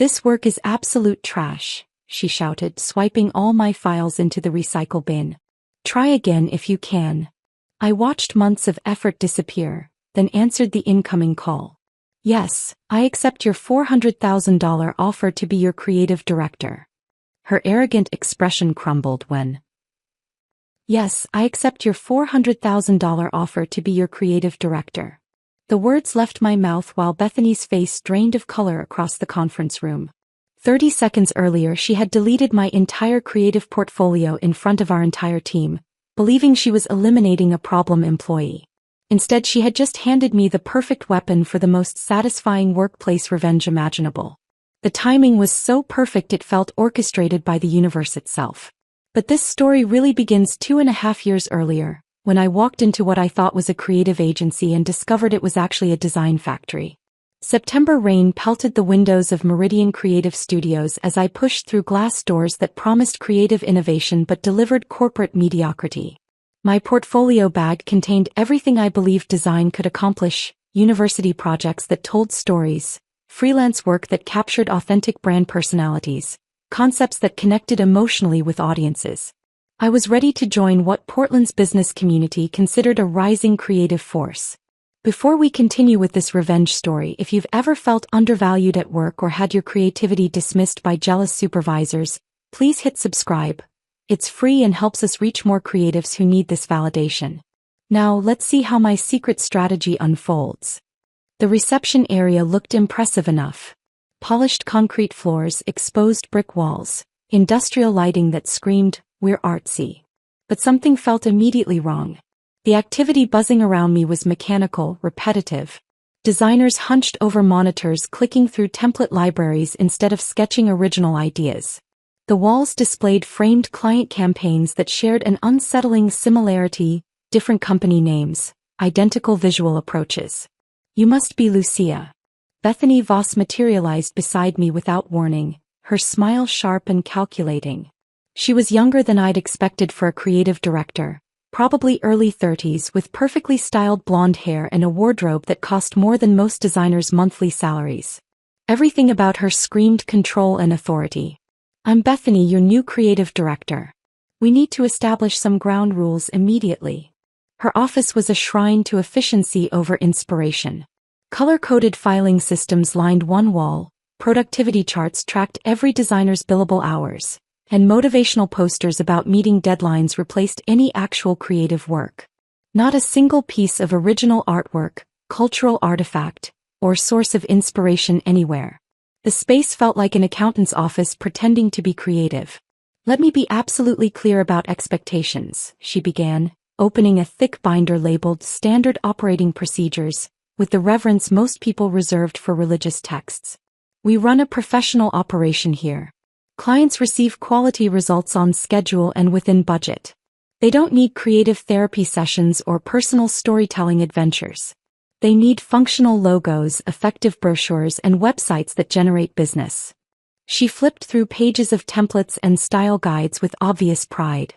"This work is absolute trash," she shouted, swiping all my files into the recycle bin. "Try again if you can." I watched months of effort disappear, then answered the incoming call. "Yes, I accept your $400,000 offer to be your creative director." Her arrogant expression crumbled when. "Yes, I accept your $400,000 offer to be your creative director." The words left my mouth while Bethany's face drained of color across the conference room. 30 seconds earlier she had deleted my entire creative portfolio in front of our entire team, believing she was eliminating a problem employee. Instead she had just handed me the perfect weapon for the most satisfying workplace revenge imaginable. The timing was so perfect it felt orchestrated by the universe itself. But this story really begins 2.5 years earlier, when I walked into what I thought was a creative agency and discovered it was actually a design factory. September rain pelted the windows of Meridian Creative Studios as I pushed through glass doors that promised creative innovation but delivered corporate mediocrity. My portfolio bag contained everything I believed design could accomplish: university projects that told stories, freelance work that captured authentic brand personalities, concepts that connected emotionally with audiences. I was ready to join what Portland's business community considered a rising creative force. Before we continue with this revenge story, if you've ever felt undervalued at work or had your creativity dismissed by jealous supervisors, please hit subscribe. It's free and helps us reach more creatives who need this validation. Now let's see how my secret strategy unfolds. The reception area looked impressive enough. Polished concrete floors, exposed brick walls, industrial lighting that screamed, "We're artsy." But something felt immediately wrong. The activity buzzing around me was mechanical, repetitive. Designers hunched over monitors clicking through template libraries instead of sketching original ideas. The walls displayed framed client campaigns that shared an unsettling similarity: different company names, identical visual approaches. "You must be Lucia." Bethany Voss materialized beside me without warning, her smile sharp and calculating. She was younger than I'd expected for a creative director, probably early 30s, with perfectly styled blonde hair and a wardrobe that cost more than most designers' monthly salaries. Everything about her screamed control and authority. "I'm Bethany, your new creative director. We need to establish some ground rules immediately." Her office was a shrine to efficiency over inspiration. Color-coded filing systems lined one wall, productivity charts tracked every designer's billable hours, and motivational posters about meeting deadlines replaced any actual creative work. Not a single piece of original artwork, cultural artifact, or source of inspiration anywhere. The space felt like an accountant's office pretending to be creative. "Let me be absolutely clear about expectations," she began, opening a thick binder labeled Standard Operating Procedures, with the reverence most people reserved for religious texts. "We run a professional operation here. Clients receive quality results on schedule and within budget. They don't need creative therapy sessions or personal storytelling adventures. They need functional logos, effective brochures, and websites that generate business." She flipped through pages of templates and style guides with obvious pride.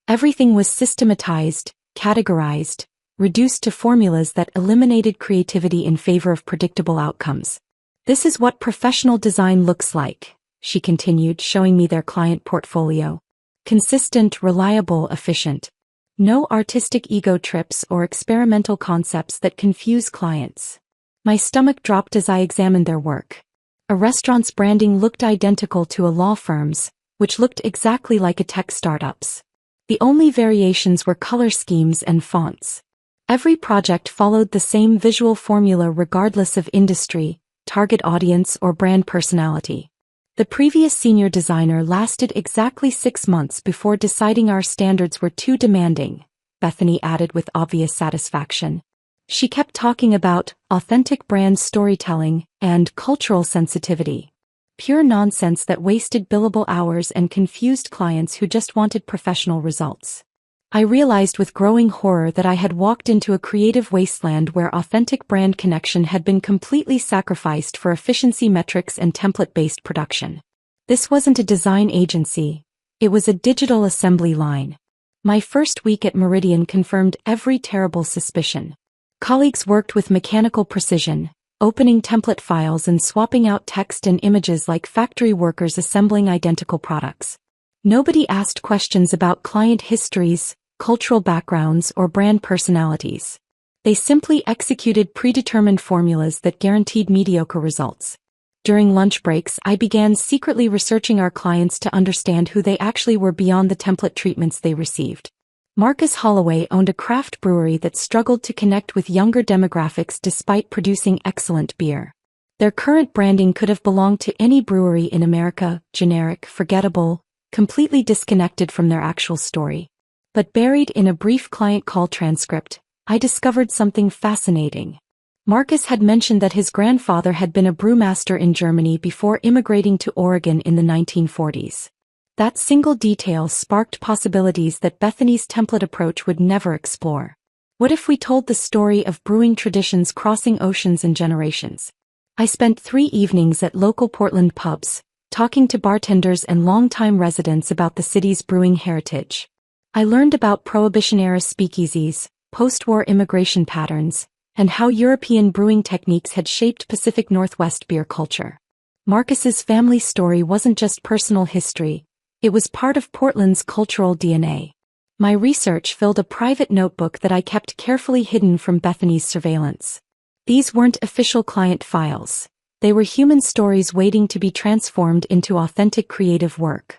Everything was systematized, categorized, reduced to formulas that eliminated creativity in favor of predictable outcomes. "This is what professional design looks like," she continued, showing me their client portfolio. "Consistent, reliable, efficient. No artistic ego trips or experimental concepts that confuse clients." My stomach dropped as I examined their work. A restaurant's branding looked identical to a law firm's, which looked exactly like a tech startup's. The only variations were color schemes and fonts. Every project followed the same visual formula regardless of industry, target audience, or brand personality. The previous senior designer lasted exactly 6 months before deciding our standards were too demanding, Bethany added with obvious satisfaction. She kept talking about authentic brand storytelling and cultural sensitivity. Pure nonsense that wasted billable hours and confused clients who just wanted professional results. I realized with growing horror that I had walked into a creative wasteland where authentic brand connection had been completely sacrificed for efficiency metrics and template-based production. This wasn't a design agency. It was a digital assembly line. My first week at Meridian confirmed every terrible suspicion. Colleagues worked with mechanical precision, opening template files and swapping out text and images like factory workers assembling identical products. Nobody asked questions about client histories, cultural backgrounds, or brand personalities. They simply executed predetermined formulas that guaranteed mediocre results. During lunch breaks, I began secretly researching our clients to understand who they actually were beyond the template treatments they received. Marcus Holloway owned a craft brewery that struggled to connect with younger demographics despite producing excellent beer. Their current branding could have belonged to any brewery in America, generic, forgettable, completely disconnected from their actual story. But buried in a brief client call transcript, I discovered something fascinating. Marcus had mentioned that his grandfather had been a brewmaster in Germany before immigrating to Oregon in the 1940s. That single detail sparked possibilities that Bethany's template approach would never explore. What if we told the story of brewing traditions crossing oceans and generations? I spent 3 evenings at local Portland pubs, talking to bartenders and longtime residents about the city's brewing heritage. I learned about Prohibition-era speakeasies, post-war immigration patterns, and how European brewing techniques had shaped Pacific Northwest beer culture. Marcus's family story wasn't just personal history, it was part of Portland's cultural DNA. My research filled a private notebook that I kept carefully hidden from Bethany's surveillance. These weren't official client files. They were human stories waiting to be transformed into authentic creative work.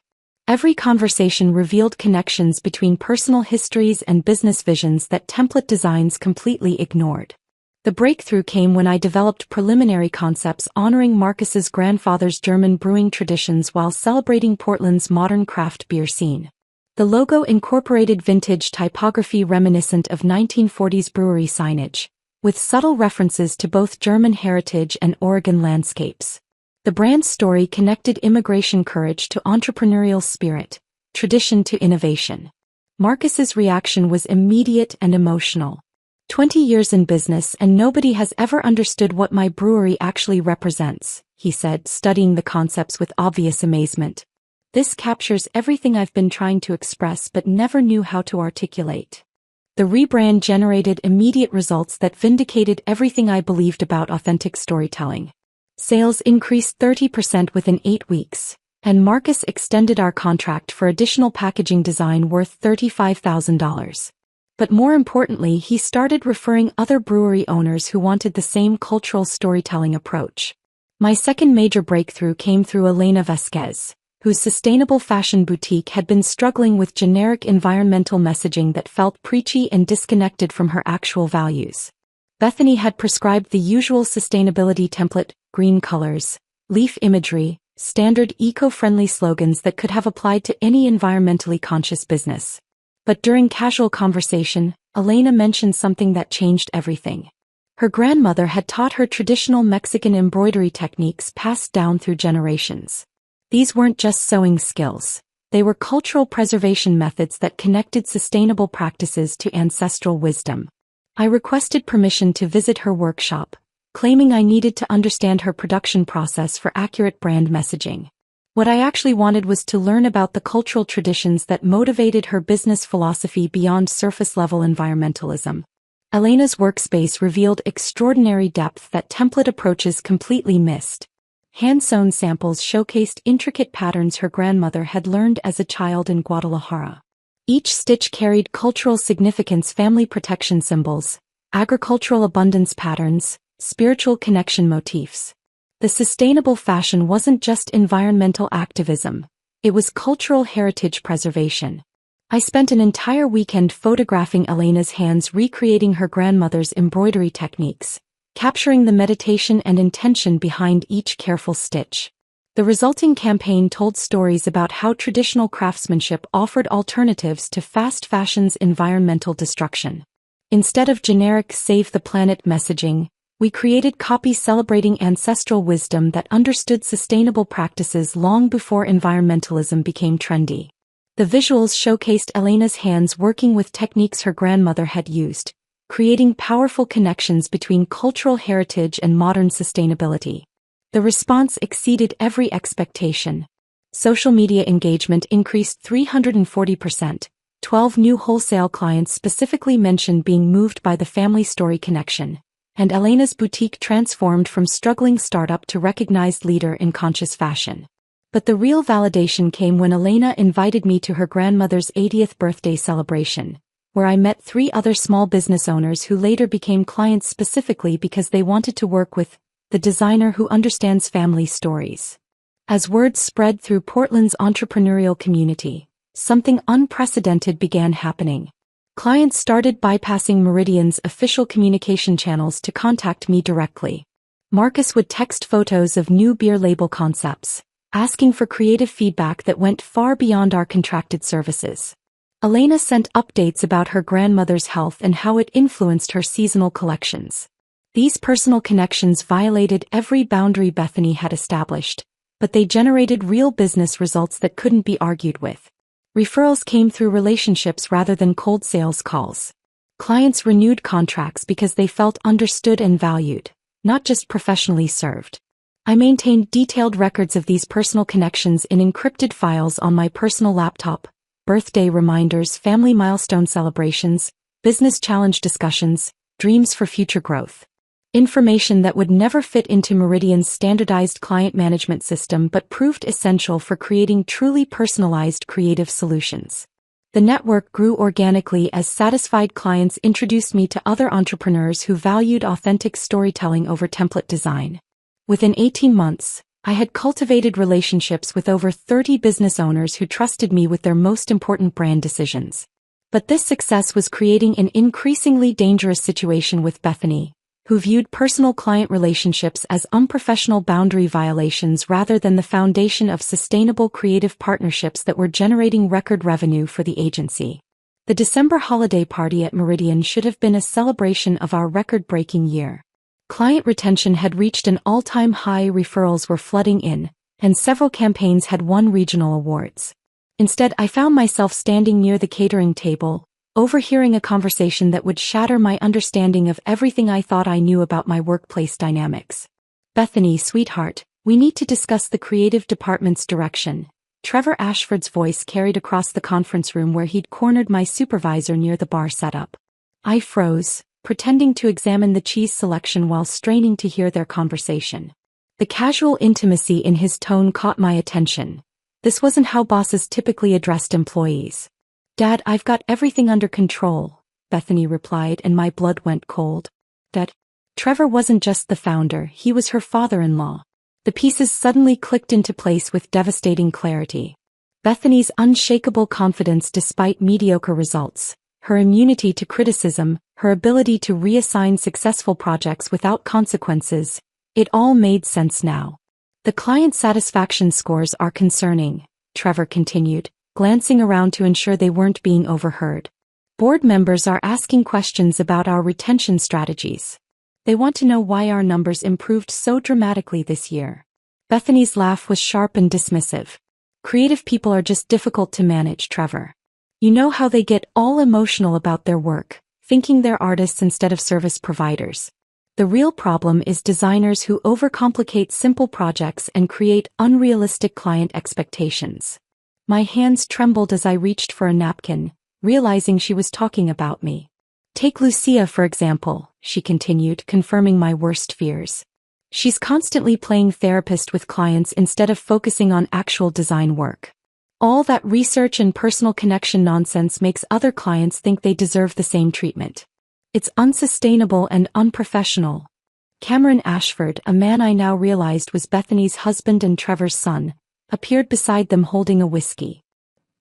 Every conversation revealed connections between personal histories and business visions that template designs completely ignored. The breakthrough came when I developed preliminary concepts honoring Marcus's grandfather's German brewing traditions while celebrating Portland's modern craft beer scene. The logo incorporated vintage typography reminiscent of 1940s brewery signage, with subtle references to both German heritage and Oregon landscapes. The brand's story connected immigration courage to entrepreneurial spirit, tradition to innovation. Marcus's reaction was immediate and emotional. 20 years in business and nobody has ever understood what my brewery actually represents, he said, studying the concepts with obvious amazement. This captures everything I've been trying to express but never knew how to articulate. The rebrand generated immediate results that vindicated everything I believed about authentic storytelling. Sales increased 30% within 8 weeks, and Marcus extended our contract for additional packaging design worth $35,000. But more importantly, he started referring other brewery owners who wanted the same cultural storytelling approach. My second major breakthrough came through Elena Vasquez, whose sustainable fashion boutique had been struggling with generic environmental messaging that felt preachy and disconnected from her actual values. Bethany had prescribed the usual sustainability template: green colors, leaf imagery, standard eco-friendly slogans that could have applied to any environmentally conscious business. But during casual conversation, Elena mentioned something that changed everything. Her grandmother had taught her traditional Mexican embroidery techniques passed down through generations. These weren't just sewing skills. They were cultural preservation methods that connected sustainable practices to ancestral wisdom. I requested permission to visit her workshop, claiming I needed to understand her production process for accurate brand messaging. What I actually wanted was to learn about the cultural traditions that motivated her business philosophy beyond surface-level environmentalism. Elena's workspace revealed extraordinary depth that template approaches completely missed. Hand-sewn samples showcased intricate patterns her grandmother had learned as a child in Guadalajara. Each stitch carried cultural significance: family protection symbols, agricultural abundance patterns, spiritual connection motifs. The sustainable fashion wasn't just environmental activism, it was cultural heritage preservation. I spent an entire weekend photographing Elena's hands recreating her grandmother's embroidery techniques, capturing the meditation and intention behind each careful stitch. The resulting campaign told stories about how traditional craftsmanship offered alternatives to fast fashion's environmental destruction. Instead of generic "save the planet" messaging, we created copies celebrating ancestral wisdom that understood sustainable practices long before environmentalism became trendy. The visuals showcased Elena's hands working with techniques her grandmother had used, creating powerful connections between cultural heritage and modern sustainability. The response exceeded every expectation. Social media engagement increased 340%. 12 new wholesale clients specifically mentioned being moved by the family story connection, and Elena's boutique transformed from struggling startup to recognized leader in conscious fashion. But the real validation came when Elena invited me to her grandmother's 80th birthday celebration, where I met 3 other small business owners who later became clients specifically because they wanted to work with the designer who understands family stories. As word spread through Portland's entrepreneurial community, something unprecedented began happening. Clients started bypassing Meridian's official communication channels to contact me directly. Marcus would text photos of new beer label concepts, asking for creative feedback that went far beyond our contracted services. Elena sent updates about her grandmother's health and how it influenced her seasonal collections. These personal connections violated every boundary Bethany had established, but they generated real business results that couldn't be argued with. Referrals came through relationships rather than cold sales calls. Clients renewed contracts because they felt understood and valued, not just professionally served. I maintained detailed records of these personal connections in encrypted files on my personal laptop: birthday reminders, family milestone celebrations, business challenge discussions, dreams for future growth. Information that would never fit into Meridian's standardized client management system but proved essential for creating truly personalized creative solutions. The network grew organically as satisfied clients introduced me to other entrepreneurs who valued authentic storytelling over template design. Within 18 months, I had cultivated relationships with over 30 business owners who trusted me with their most important brand decisions. But this success was creating an increasingly dangerous situation with Bethany, who viewed personal client relationships as unprofessional boundary violations rather than the foundation of sustainable creative partnerships that were generating record revenue for the agency. The December holiday party at Meridian should have been a celebration of our record-breaking year. Client retention had reached an all-time high, referrals were flooding in, and several campaigns had won regional awards. Instead, I found myself standing near the catering table, overhearing a conversation that would shatter my understanding of everything I thought I knew about my workplace dynamics. "Bethany, sweetheart, we need to discuss the creative department's direction." Trevor Ashford's voice carried across the conference room where he'd cornered my supervisor near the bar setup. I froze, pretending to examine the cheese selection while straining to hear their conversation. The casual intimacy in his tone caught my attention. This wasn't how bosses typically addressed employees. "Dad, I've got everything under control," Bethany replied, and my blood went cold. Dad? Trevor wasn't just the founder, he was her father-in-law. The pieces suddenly clicked into place with devastating clarity. Bethany's unshakable confidence despite mediocre results, her immunity to criticism, her ability to reassign successful projects without consequences, it all made sense now. "The client satisfaction scores are concerning," Trevor continued, glancing around to ensure they weren't being overheard. "Board members are asking questions about our retention strategies. They want to know why our numbers improved so dramatically this year." Bethany's laugh was sharp and dismissive. "Creative people are just difficult to manage, Trevor. You know how they get all emotional about their work, thinking they're artists instead of service providers. The real problem is designers who overcomplicate simple projects and create unrealistic client expectations." My hands trembled as I reached for a napkin, realizing she was talking about me. "Take Lucia for example," she continued, confirming my worst fears. "She's constantly playing therapist with clients instead of focusing on actual design work. All that research and personal connection nonsense makes other clients think they deserve the same treatment. It's unsustainable and unprofessional." Cameron Ashford, a man I now realized was Bethany's husband and Trevor's son, appeared beside them holding a whiskey.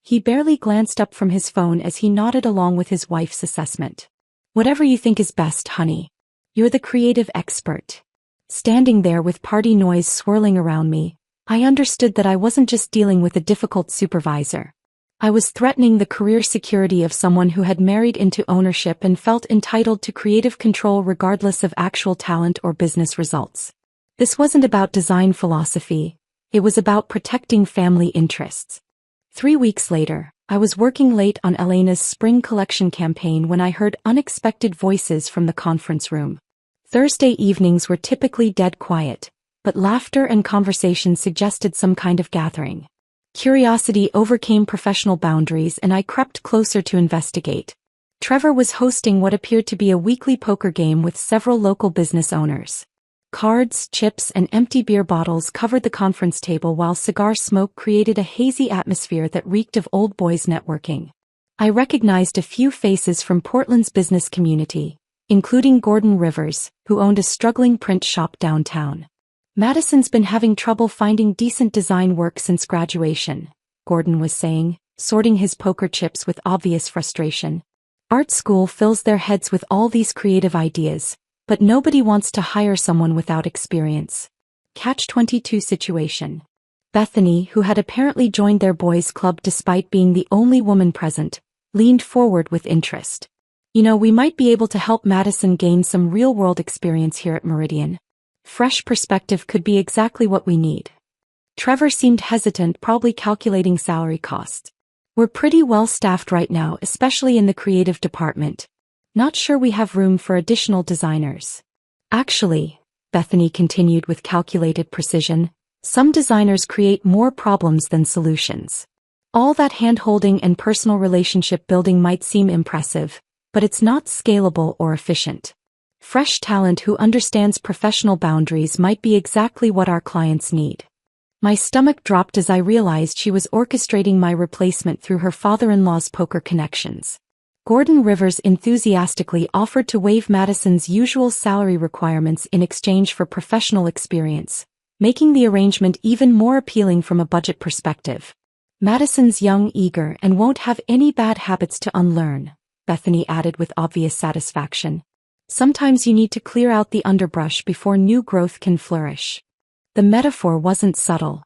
He barely glanced up from his phone as he nodded along with his wife's assessment. "Whatever you think is best, honey. You're the creative expert." Standing there with party noise swirling around me, I understood that I wasn't just dealing with a difficult supervisor. I was threatening the career security of someone who had married into ownership and felt entitled to creative control regardless of actual talent or business results. This wasn't about design philosophy. It was about protecting family interests. 3 weeks later, I was working late on Elena's spring collection campaign when I heard unexpected voices from the conference room. Thursday evenings were typically dead quiet, but laughter and conversation suggested some kind of gathering. Curiosity overcame professional boundaries and I crept closer to investigate. Trevor was hosting what appeared to be a weekly poker game with several local business owners. Cards, chips, and empty beer bottles covered the conference table while cigar smoke created a hazy atmosphere that reeked of old boys networking. I recognized a few faces from Portland's business community, including Gordon Rivers, who owned a struggling print shop downtown. Madison's been having trouble finding decent design work since graduation, Gordon was saying, sorting his poker chips with obvious frustration. Art school fills their heads with all these creative ideas, but nobody wants to hire someone without experience. Catch-22 situation. Bethany, who had apparently joined their boys' club despite being the only woman present, leaned forward with interest. We might be able to help Madison gain some real-world experience here at Meridian. Fresh perspective could be exactly what we need. Trevor seemed hesitant, probably calculating salary costs. We're pretty well staffed right now, especially in the creative department. Not sure we have room for additional designers. Actually, Bethany continued with calculated precision, some designers create more problems than solutions. All that hand-holding and personal relationship building might seem impressive, but it's not scalable or efficient. Fresh talent who understands professional boundaries might be exactly what our clients need. My stomach dropped as I realized she was orchestrating my replacement through her father-in-law's poker connections. Gordon Rivers enthusiastically offered to waive Madison's usual salary requirements in exchange for professional experience, making the arrangement even more appealing from a budget perspective. Madison's young, eager, and won't have any bad habits to unlearn, Bethany added with obvious satisfaction. Sometimes you need to clear out the underbrush before new growth can flourish. The metaphor wasn't subtle.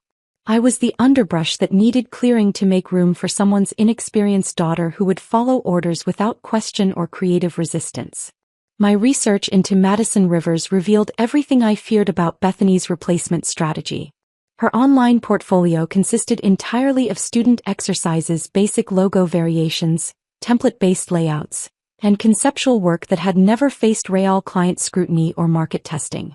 I was the underbrush that needed clearing to make room for someone's inexperienced daughter who would follow orders without question or creative resistance. My research into Madison Rivers revealed everything I feared about Bethany's replacement strategy. Her online portfolio consisted entirely of student exercises, basic logo variations, template-based layouts, and conceptual work that had never faced real client scrutiny or market testing.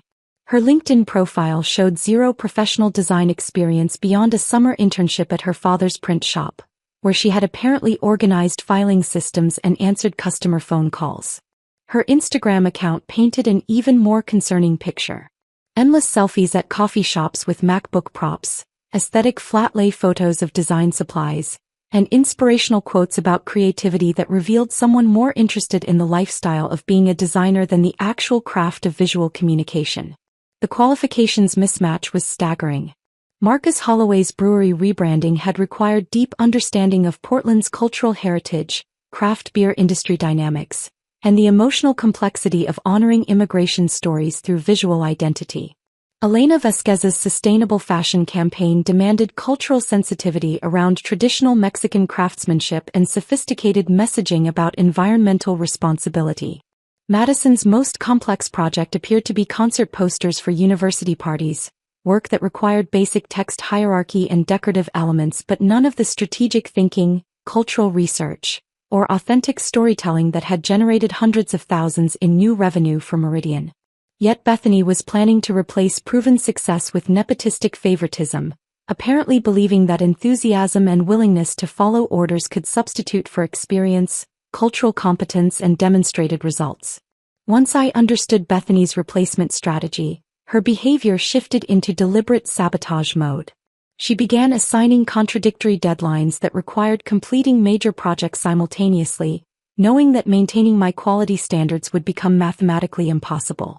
Her LinkedIn profile showed zero professional design experience beyond a summer internship at her father's print shop, where she had apparently organized filing systems and answered customer phone calls. Her Instagram account painted an even more concerning picture. Endless selfies at coffee shops with MacBook props, aesthetic flat-lay photos of design supplies, and inspirational quotes about creativity that revealed someone more interested in the lifestyle of being a designer than the actual craft of visual communication. The qualifications mismatch was staggering. Marcus Holloway's brewery rebranding had required deep understanding of Portland's cultural heritage, craft beer industry dynamics, and the emotional complexity of honoring immigration stories through visual identity. Elena Vasquez's sustainable fashion campaign demanded cultural sensitivity around traditional Mexican craftsmanship and sophisticated messaging about environmental responsibility. Madison's most complex project appeared to be concert posters for university parties, work that required basic text hierarchy and decorative elements but none of the strategic thinking, cultural research, or authentic storytelling that had generated hundreds of thousands in new revenue for Meridian. Yet Bethany was planning to replace proven success with nepotistic favoritism, apparently believing that enthusiasm and willingness to follow orders could substitute for experience, cultural competence, and demonstrated results. Once I understood Bethany's replacement strategy, her behavior shifted into deliberate sabotage mode. She began assigning contradictory deadlines that required completing major projects simultaneously, knowing that maintaining my quality standards would become mathematically impossible.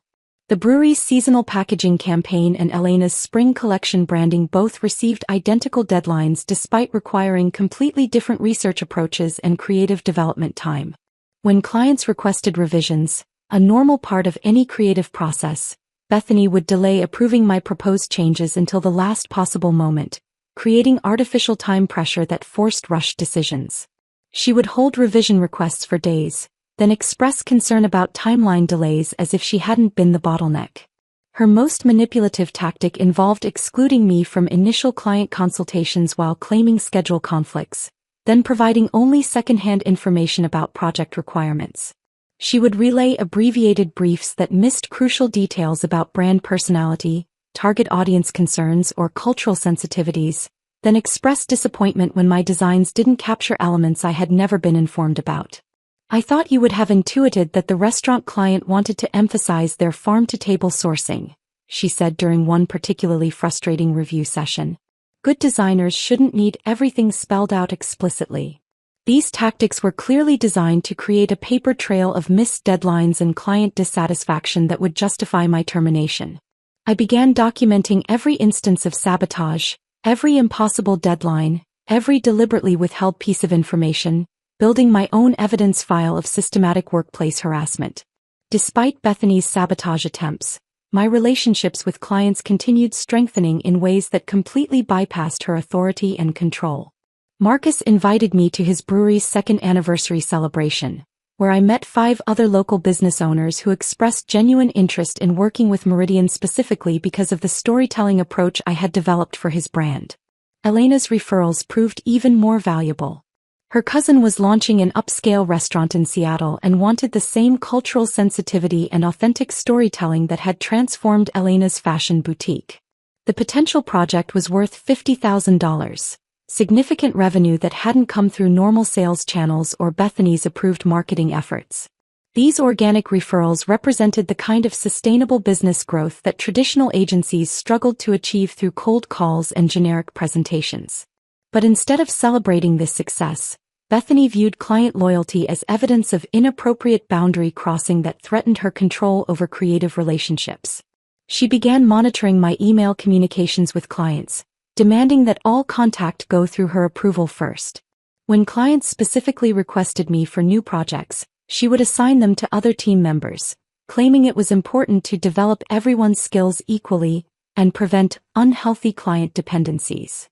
The brewery's seasonal packaging campaign and Elena's spring collection branding both received identical deadlines despite requiring completely different research approaches and creative development time. When clients requested revisions, a normal part of any creative process, Bethany would delay approving my proposed changes until the last possible moment, creating artificial time pressure that forced rushed decisions. She would hold revision requests for days, then express concern about timeline delays as if she hadn't been the bottleneck. Her most manipulative tactic involved excluding me from initial client consultations while claiming schedule conflicts, then providing only secondhand information about project requirements. She would relay abbreviated briefs that missed crucial details about brand personality, target audience concerns, or cultural sensitivities, then express disappointment when my designs didn't capture elements I had never been informed about. I thought you would have intuited that the restaurant client wanted to emphasize their farm-to-table sourcing, she said during one particularly frustrating review session. Good designers shouldn't need everything spelled out explicitly. These tactics were clearly designed to create a paper trail of missed deadlines and client dissatisfaction that would justify my termination. I began documenting every instance of sabotage, every impossible deadline, every deliberately withheld piece of information, building my own evidence file of systematic workplace harassment. Despite Bethany's sabotage attempts, my relationships with clients continued strengthening in ways that completely bypassed her authority and control. Marcus invited me to his brewery's second anniversary celebration, where I met 5 other local business owners who expressed genuine interest in working with Meridian specifically because of the storytelling approach I had developed for his brand. Elena's referrals proved even more valuable. Her cousin was launching an upscale restaurant in Seattle and wanted the same cultural sensitivity and authentic storytelling that had transformed Elena's fashion boutique. The potential project was worth $50,000, significant revenue that hadn't come through normal sales channels or Bethany's approved marketing efforts. These organic referrals represented the kind of sustainable business growth that traditional agencies struggled to achieve through cold calls and generic presentations. But instead of celebrating this success, Bethany viewed client loyalty as evidence of inappropriate boundary crossing that threatened her control over creative relationships. She began monitoring my email communications with clients, demanding that all contact go through her approval first. When clients specifically requested me for new projects, she would assign them to other team members, claiming it was important to develop everyone's skills equally and prevent unhealthy client dependencies.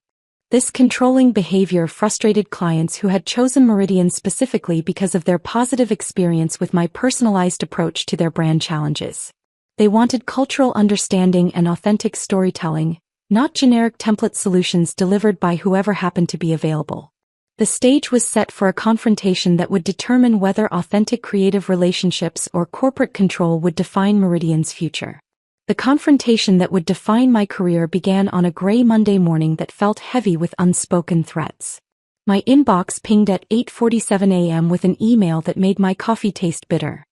This controlling behavior frustrated clients who had chosen Meridian specifically because of their positive experience with my personalized approach to their brand challenges. They wanted cultural understanding and authentic storytelling, not generic template solutions delivered by whoever happened to be available. The stage was set for a confrontation that would determine whether authentic creative relationships or corporate control would define Meridian's future. The confrontation that would define my career began on a gray Monday morning that felt heavy with unspoken threats. My inbox pinged at 8:47 a.m. with an email that made my coffee taste bitter.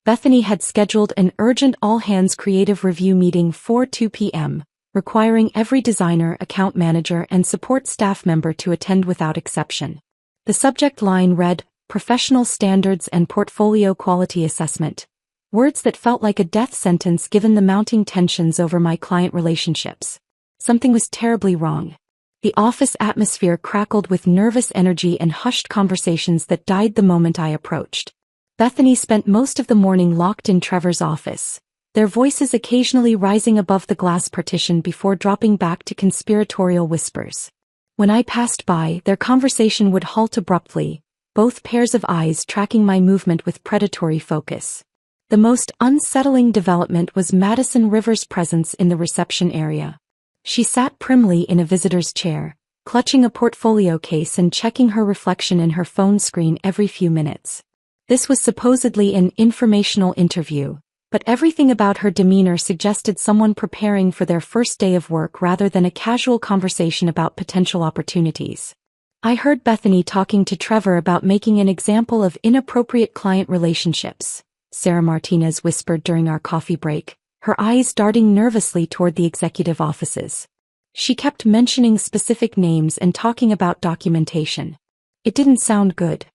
Bethany had scheduled an urgent all-hands creative review meeting for 2 p.m., requiring every designer, account manager, and support staff member to attend without exception. The subject line read, "Professional Standards and Portfolio Quality Assessment," words that felt like a death sentence given the mounting tensions over my client relationships. Something was terribly wrong. The office atmosphere crackled with nervous energy and hushed conversations that died the moment I approached. Bethany spent most of the morning locked in Trevor's office, their voices occasionally rising above the glass partition before dropping back to conspiratorial whispers. When I passed by, their conversation would halt abruptly, both pairs of eyes tracking my movement with predatory focus. The most unsettling development was Madison Rivers' presence in the reception area. She sat primly in a visitor's chair, clutching a portfolio case and checking her reflection in her phone screen every few minutes. This was supposedly an informational interview, but everything about her demeanor suggested someone preparing for their first day of work rather than a casual conversation about potential opportunities. I heard Bethany talking to Trevor about making an example of inappropriate client relationships, Sarah Martinez whispered during our coffee break, her eyes darting nervously toward the executive offices. She kept mentioning specific names and talking about documentation. It didn't sound good.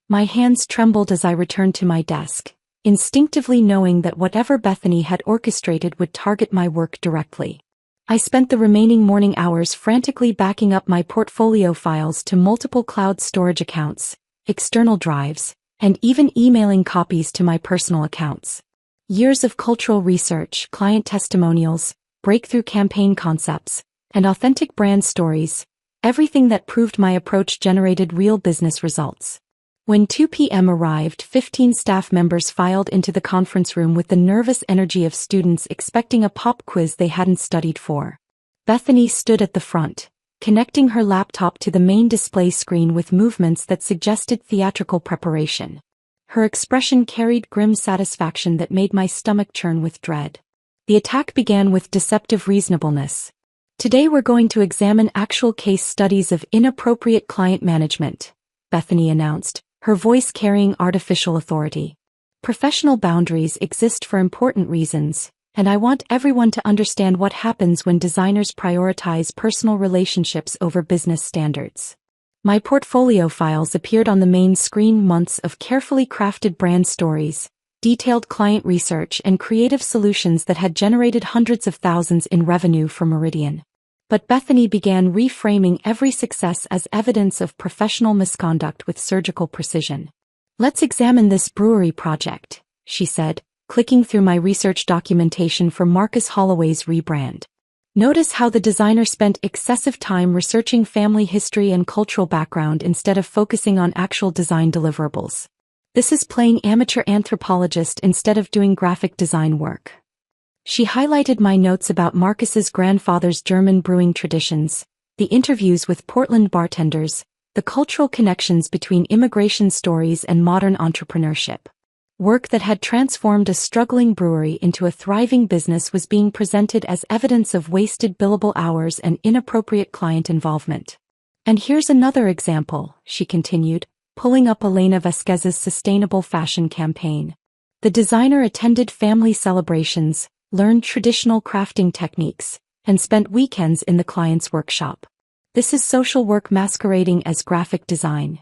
My hands trembled as I returned to my desk, instinctively knowing that whatever Bethany had orchestrated would target my work directly. I spent the remaining morning hours frantically backing up my portfolio files to multiple cloud storage accounts, external drives, and even emailing copies to my personal accounts. Years of cultural research, client testimonials, breakthrough campaign concepts, and authentic brand stories, everything that proved my approach generated real business results. When 2 p.m. arrived, 15 staff members filed into the conference room with the nervous energy of students expecting a pop quiz they hadn't studied for. Bethany stood at the front, connecting her laptop to the main display screen with movements that suggested theatrical preparation. Her expression carried grim satisfaction that made my stomach churn with dread. The attack began with deceptive reasonableness. "Today we're going to examine actual case studies of inappropriate client management," Bethany announced, her voice carrying artificial authority. Professional boundaries exist for important reasons, and I want everyone to understand what happens when designers prioritize personal relationships over business standards. My portfolio files appeared on the main screen, months of carefully crafted brand stories, detailed client research, and creative solutions that had generated hundreds of thousands in revenue for Meridian. But Bethany began reframing every success as evidence of professional misconduct with surgical precision. "Let's examine this brewery project," she said, clicking through my research documentation for Marcus Holloway's rebrand. "Notice how the designer spent excessive time researching family history and cultural background instead of focusing on actual design deliverables. This is playing amateur anthropologist instead of doing graphic design work." She highlighted my notes about Marcus's grandfather's German brewing traditions, the interviews with Portland bartenders, the cultural connections between immigration stories and modern entrepreneurship. Work that had transformed a struggling brewery into a thriving business was being presented as evidence of wasted billable hours and inappropriate client involvement. "And here's another example," she continued, pulling up Elena Vasquez's sustainable fashion campaign. "The designer attended family celebrations, learned traditional crafting techniques, and spent weekends in the client's workshop. This is social work masquerading as graphic design."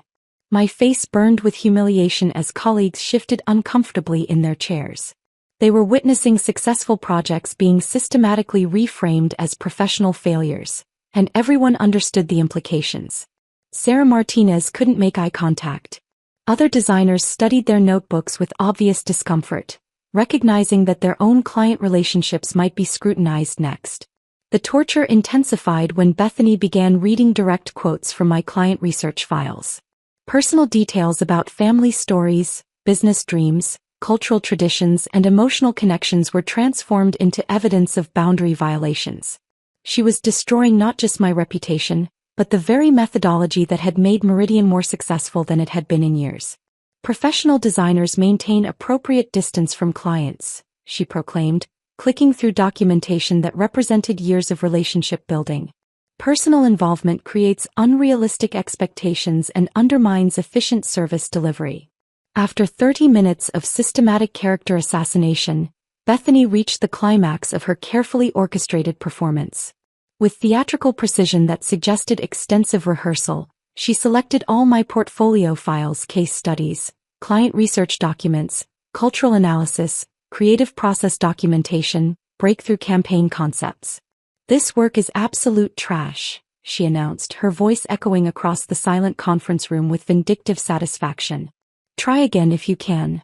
My face burned with humiliation as colleagues shifted uncomfortably in their chairs. They were witnessing successful projects being systematically reframed as professional failures, and everyone understood the implications. Sarah Martinez couldn't make eye contact. Other designers studied their notebooks with obvious discomfort, recognizing that their own client relationships might be scrutinized next. The torture intensified when Bethany began reading direct quotes from my client research files. Personal details about family stories, business dreams, cultural traditions, and emotional connections were transformed into evidence of boundary violations. She was destroying not just my reputation, but the very methodology that had made Meridian more successful than it had been in years. "Professional designers maintain appropriate distance from clients," she proclaimed, clicking through documentation that represented years of relationship building. "Personal involvement creates unrealistic expectations and undermines efficient service delivery." After 30 minutes of systematic character assassination, Bethany reached the climax of her carefully orchestrated performance. With theatrical precision that suggested extensive rehearsal, she selected all my portfolio files, case studies, client research documents, cultural analysis, creative process documentation, breakthrough campaign concepts. "This work is absolute trash," she announced, her voice echoing across the silent conference room with vindictive satisfaction. "Try again if you can."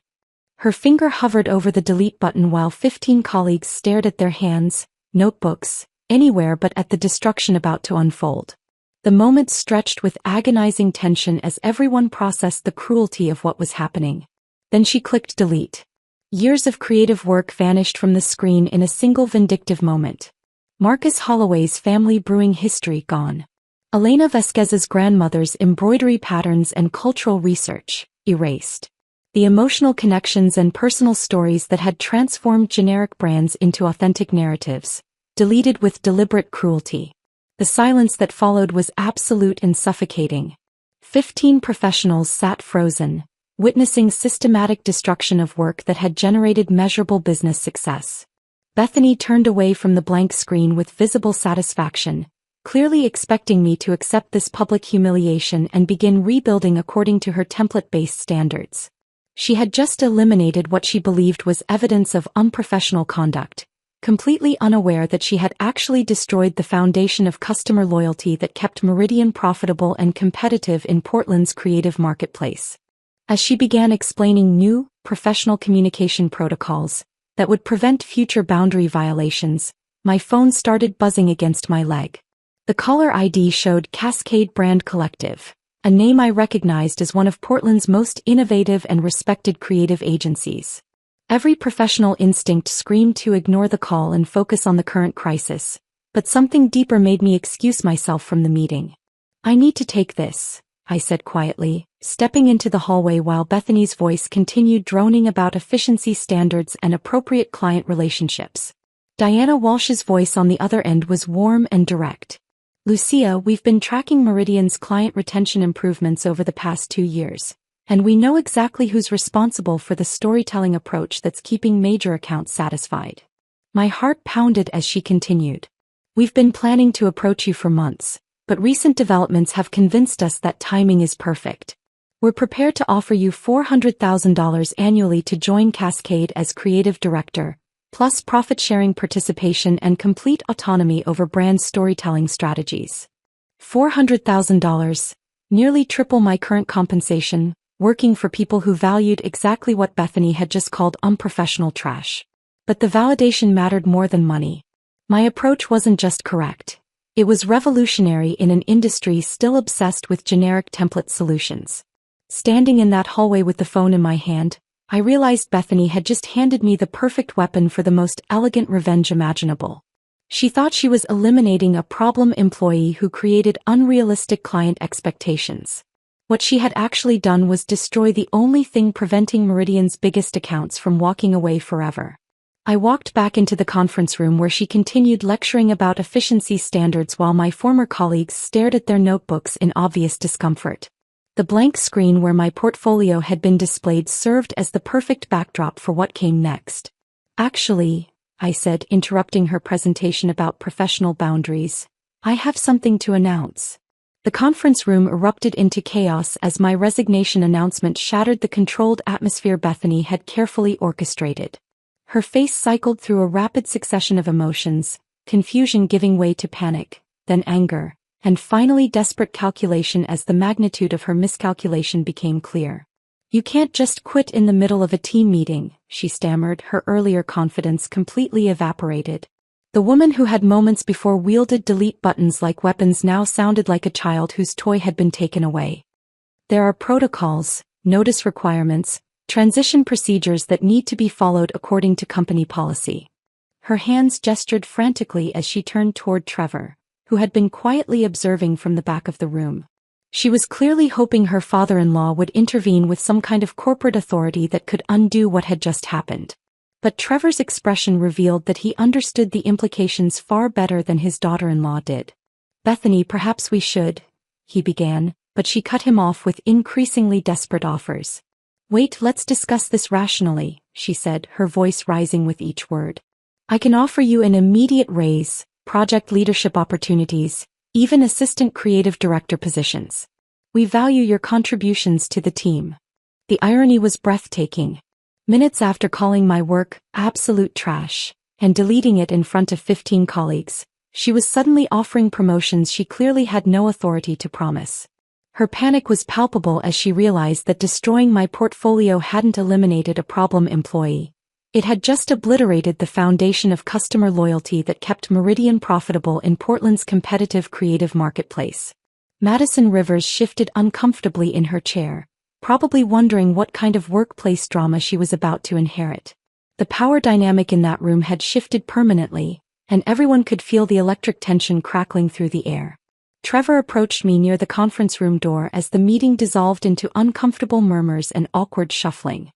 Her finger hovered over the delete button while 15 colleagues stared at their hands, notebooks, anywhere but at the destruction about to unfold. The moment stretched with agonizing tension as everyone processed the cruelty of what was happening. Then she clicked delete. Years of creative work vanished from the screen in a single vindictive moment. Marcus Holloway's family brewing history gone. Elena Vasquez's grandmother's embroidery patterns and cultural research erased. The emotional connections and personal stories that had transformed generic brands into authentic narratives, deleted with deliberate cruelty. The silence that followed was absolute and suffocating. 15 professionals sat frozen, witnessing systematic destruction of work that had generated measurable business success. Bethany turned away from the blank screen with visible satisfaction, clearly expecting me to accept this public humiliation and begin rebuilding according to her template-based standards. She had just eliminated what she believed was evidence of unprofessional conduct, completely unaware that she had actually destroyed the foundation of customer loyalty that kept Meridian profitable and competitive in Portland's creative marketplace. As she began explaining new, professional communication protocols that would prevent future boundary violations, my phone started buzzing against my leg. The caller ID showed Cascade Brand Collective, a name I recognized as one of Portland's most innovative and respected creative agencies. Every professional instinct screamed to ignore the call and focus on the current crisis, but something deeper made me excuse myself from the meeting. "I need to take this," I said quietly, stepping into the hallway while Bethany's voice continued droning about efficiency standards and appropriate client relationships. Diana Walsh's voice on the other end was warm and direct. "Lucia, we've been tracking Meridian's client retention improvements over the past 2 years. And we know exactly who's responsible for the storytelling approach that's keeping major accounts satisfied. My heart pounded as she continued. We've been planning to approach you for months, but recent developments have convinced us that timing is perfect. We're prepared to offer you $400,000 annually to join Cascade as creative director, plus profit-sharing participation and complete autonomy over brand storytelling strategies. $400,000, nearly triple my current compensation, working for people who valued exactly what Bethany had just called unprofessional trash. But the validation mattered more than money. My approach wasn't just correct. It was revolutionary in an industry still obsessed with generic template solutions. Standing in that hallway with the phone in my hand, I realized Bethany had just handed me the perfect weapon for the most elegant revenge imaginable. She thought she was eliminating a problem employee who created unrealistic client expectations. What she had actually done was destroy the only thing preventing Meridian's biggest accounts from walking away forever. I walked back into the conference room where she continued lecturing about efficiency standards while my former colleagues stared at their notebooks in obvious discomfort. The blank screen where my portfolio had been displayed served as the perfect backdrop for what came next. Actually, I said, interrupting her presentation about professional boundaries, I have something to announce. The conference room erupted into chaos as my resignation announcement shattered the controlled atmosphere Bethany had carefully orchestrated. Her face cycled through a rapid succession of emotions, confusion giving way to panic, then anger, and finally desperate calculation as the magnitude of her miscalculation became clear. You can't just quit in the middle of a team meeting, she stammered, her earlier confidence completely evaporated. The woman who had moments before wielded delete buttons like weapons now sounded like a child whose toy had been taken away. There are protocols, notice requirements, transition procedures that need to be followed according to company policy. Her hands gestured frantically as she turned toward Trevor, who had been quietly observing from the back of the room. She was clearly hoping her father-in-law would intervene with some kind of corporate authority that could undo what had just happened. But Trevor's expression revealed that he understood the implications far better than his daughter-in-law did. Bethany, perhaps we should, he began, but she cut him off with increasingly desperate offers. Wait, let's discuss this rationally, she said, her voice rising with each word. I can offer you an immediate raise, project leadership opportunities, even assistant creative director positions. We value your contributions to the team. The irony was breathtaking. Minutes after calling my work absolute trash and deleting it in front of 15 colleagues, she was suddenly offering promotions she clearly had no authority to promise. Her panic was palpable as she realized that destroying my portfolio hadn't eliminated a problem employee. It had just obliterated the foundation of customer loyalty that kept Meridian profitable in Portland's competitive creative marketplace. Madison Rivers shifted uncomfortably in her chair, probably wondering what kind of workplace drama she was about to inherit. The power dynamic in that room had shifted permanently, and everyone could feel the electric tension crackling through the air. Trevor approached me near the conference room door as the meeting dissolved into uncomfortable murmurs and awkward shuffling.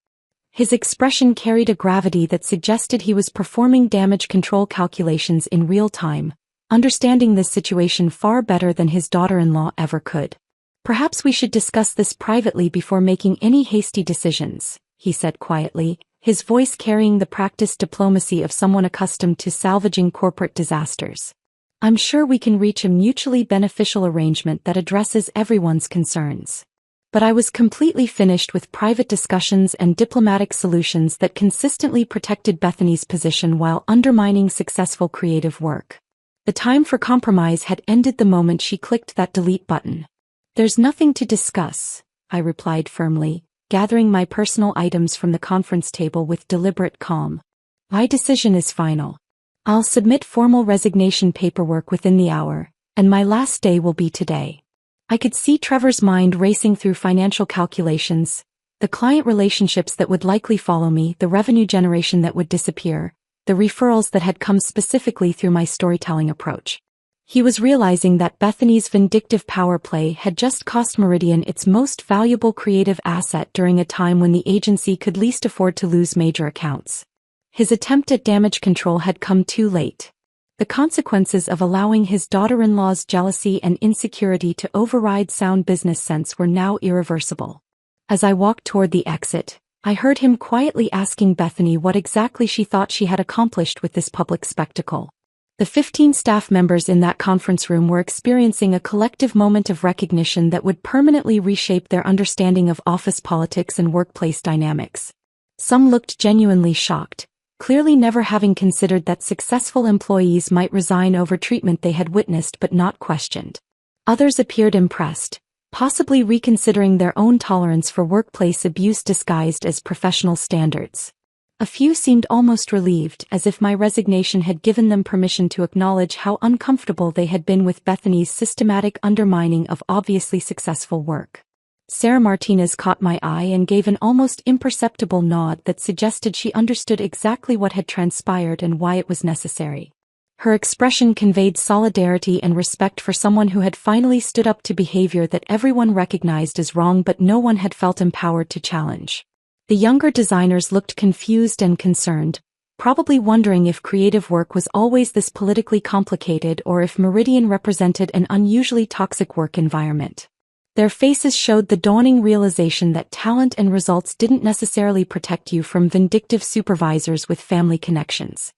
His expression carried a gravity that suggested he was performing damage control calculations in real time, understanding this situation far better than his daughter-in-law ever could. Perhaps we should discuss this privately before making any hasty decisions, he said quietly, his voice carrying the practiced diplomacy of someone accustomed to salvaging corporate disasters. I'm sure we can reach a mutually beneficial arrangement that addresses everyone's concerns. But I was completely finished with private discussions and diplomatic solutions that consistently protected Bethany's position while undermining successful creative work. The time for compromise had ended the moment she clicked that delete button. There's nothing to discuss, I replied firmly, gathering my personal items from the conference table with deliberate calm. My decision is final. I'll submit formal resignation paperwork within the hour, and my last day will be today. I could see Trevor's mind racing through financial calculations, the client relationships that would likely follow me, the revenue generation that would disappear, the referrals that had come specifically through my storytelling approach. He was realizing that Bethany's vindictive power play had just cost Meridian its most valuable creative asset during a time when the agency could least afford to lose major accounts. His attempt at damage control had come too late. The consequences of allowing his daughter-in-law's jealousy and insecurity to override sound business sense were now irreversible. As I walked toward the exit, I heard him quietly asking Bethany what exactly she thought she had accomplished with this public spectacle. The 15 staff members in that conference room were experiencing a collective moment of recognition that would permanently reshape their understanding of office politics and workplace dynamics. Some looked genuinely shocked, clearly never having considered that successful employees might resign over treatment they had witnessed but not questioned. Others appeared impressed, possibly reconsidering their own tolerance for workplace abuse disguised as professional standards. A few seemed almost relieved, as if my resignation had given them permission to acknowledge how uncomfortable they had been with Bethany's systematic undermining of obviously successful work. Sarah Martinez caught my eye and gave an almost imperceptible nod that suggested she understood exactly what had transpired and why it was necessary. Her expression conveyed solidarity and respect for someone who had finally stood up to behavior that everyone recognized as wrong but no one had felt empowered to challenge. The younger designers looked confused and concerned, probably wondering if creative work was always this politically complicated or if Meridian represented an unusually toxic work environment. Their faces showed the dawning realization that talent and results didn't necessarily protect you from vindictive supervisors with family connections.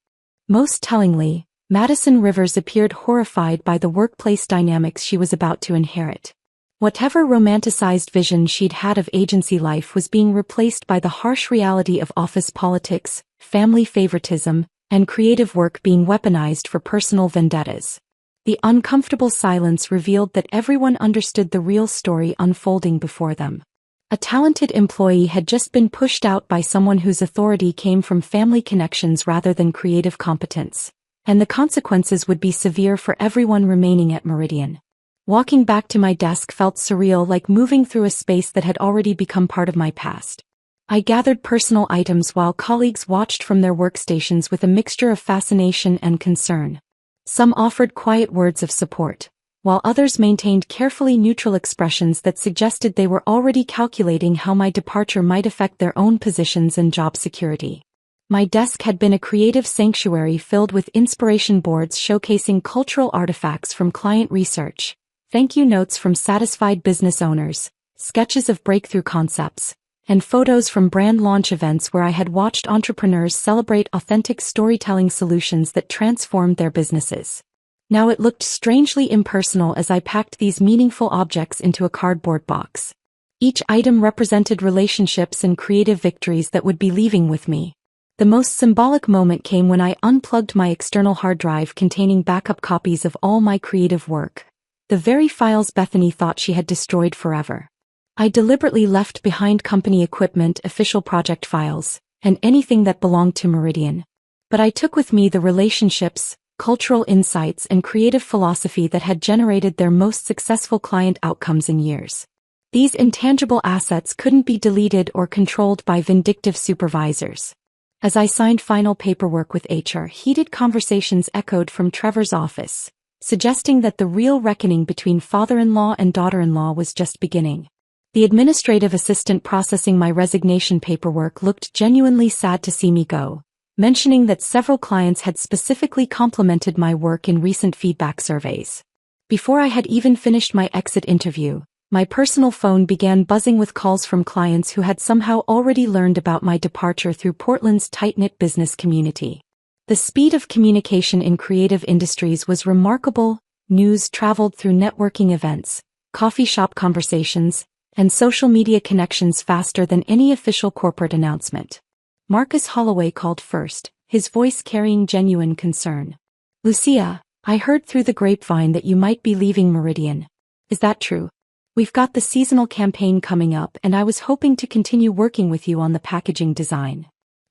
Most tellingly, Madison Rivers appeared horrified by the workplace dynamics she was about to inherit. Whatever romanticized vision she'd had of agency life was being replaced by the harsh reality of office politics, family favoritism, and creative work being weaponized for personal vendettas. The uncomfortable silence revealed that everyone understood the real story unfolding before them. A talented employee had just been pushed out by someone whose authority came from family connections rather than creative competence, and the consequences would be severe for everyone remaining at Meridian. Walking back to my desk felt surreal, like moving through a space that had already become part of my past. I gathered personal items while colleagues watched from their workstations with a mixture of fascination and concern. Some offered quiet words of support, while others maintained carefully neutral expressions that suggested they were already calculating how my departure might affect their own positions and job security. My desk had been a creative sanctuary filled with inspiration boards showcasing cultural artifacts from client research, thank you notes from satisfied business owners, sketches of breakthrough concepts, and photos from brand launch events where I had watched entrepreneurs celebrate authentic storytelling solutions that transformed their businesses. Now it looked strangely impersonal as I packed these meaningful objects into a cardboard box. Each item represented relationships and creative victories that would be leaving with me. The most symbolic moment came when I unplugged my external hard drive containing backup copies of all my creative work, the very files Bethany thought she had destroyed forever. I deliberately left behind company equipment, official project files, and anything that belonged to Meridian. But I took with me the relationships, cultural insights, and creative philosophy that had generated their most successful client outcomes in years. These intangible assets couldn't be deleted or controlled by vindictive supervisors. As I signed final paperwork with HR, heated conversations echoed from Trevor's office, suggesting that the real reckoning between father-in-law and daughter-in-law was just beginning. The administrative assistant processing my resignation paperwork looked genuinely sad to see me go, mentioning that several clients had specifically complimented my work in recent feedback surveys. Before I had even finished my exit interview, my personal phone began buzzing with calls from clients who had somehow already learned about my departure through Portland's tight-knit business community. The speed of communication in creative industries was remarkable. News traveled through networking events, coffee shop conversations, and social media connections faster than any official corporate announcement. Marcus Holloway called first, his voice carrying genuine concern. "Lucia, I heard through the grapevine that you might be leaving Meridian. Is that true? We've got the seasonal campaign coming up and I was hoping to continue working with you on the packaging design."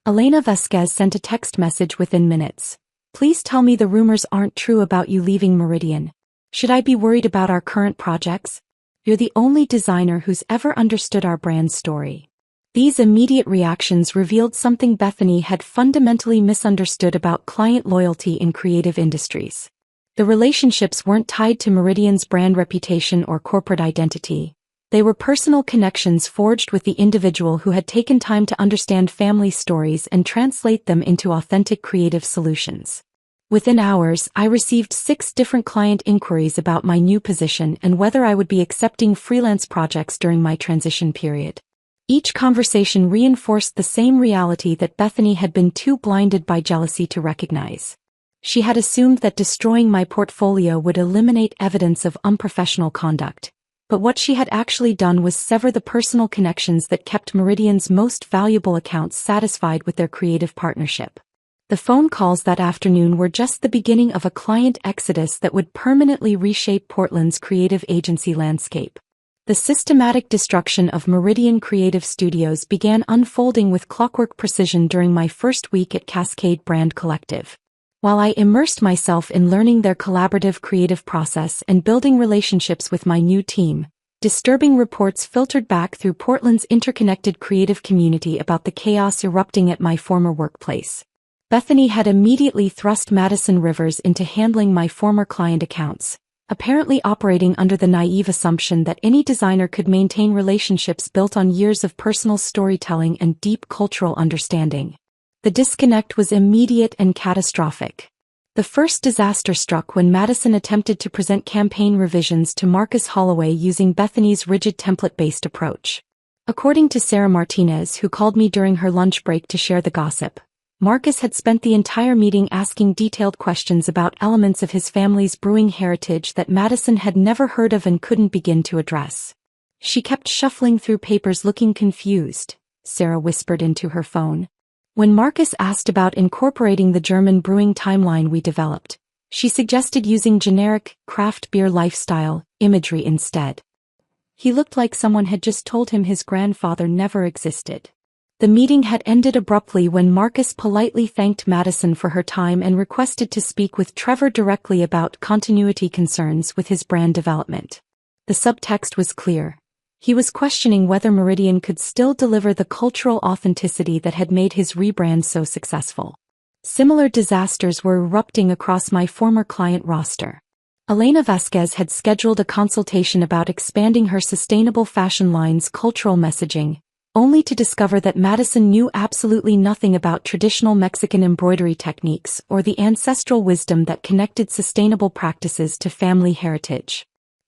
Elena Vasquez sent a text message within minutes. "Please tell me the rumors aren't true about you leaving Meridian. Should I be worried about our current projects? You're the only designer who's ever understood our brand story." These immediate reactions revealed something Bethany had fundamentally misunderstood about client loyalty in creative industries. The relationships weren't tied to Meridian's brand reputation or corporate identity. They were personal connections forged with the individual who had taken time to understand family stories and translate them into authentic creative solutions. Within hours, I received 6 different client inquiries about my new position and whether I would be accepting freelance projects during my transition period. Each conversation reinforced the same reality that Bethany had been too blinded by jealousy to recognize. She had assumed that destroying my portfolio would eliminate evidence of unprofessional conduct. But what she had actually done was sever the personal connections that kept Meridian's most valuable accounts satisfied with their creative partnership. The phone calls that afternoon were just the beginning of a client exodus that would permanently reshape Portland's creative agency landscape. The systematic destruction of Meridian Creative Studios began unfolding with clockwork precision during my first week at Cascade Brand Collective. While I immersed myself in learning their collaborative creative process and building relationships with my new team, disturbing reports filtered back through Portland's interconnected creative community about the chaos erupting at my former workplace. Bethany had immediately thrust Madison Rivers into handling my former client accounts, apparently operating under the naive assumption that any designer could maintain relationships built on years of personal storytelling and deep cultural understanding. The disconnect was immediate and catastrophic. The first disaster struck when Madison attempted to present campaign revisions to Marcus Holloway using Bethany's rigid template-based approach. According to Sarah Martinez, who called me during her lunch break to share the gossip, Marcus had spent the entire meeting asking detailed questions about elements of his family's brewing heritage that Madison had never heard of and couldn't begin to address. She kept shuffling through papers looking confused, Sarah whispered into her phone. When Marcus asked about incorporating the German brewing timeline we developed, she suggested using generic, craft beer lifestyle imagery instead. He looked like someone had just told him his grandfather never existed. The meeting had ended abruptly when Marcus politely thanked Madison for her time and requested to speak with Trevor directly about continuity concerns with his brand development. The subtext was clear. He was questioning whether Meridian could still deliver the cultural authenticity that had made his rebrand so successful. Similar disasters were erupting across my former client roster. Elena Vasquez had scheduled a consultation about expanding her sustainable fashion line's cultural messaging, only to discover that Madison knew absolutely nothing about traditional Mexican embroidery techniques or the ancestral wisdom that connected sustainable practices to family heritage.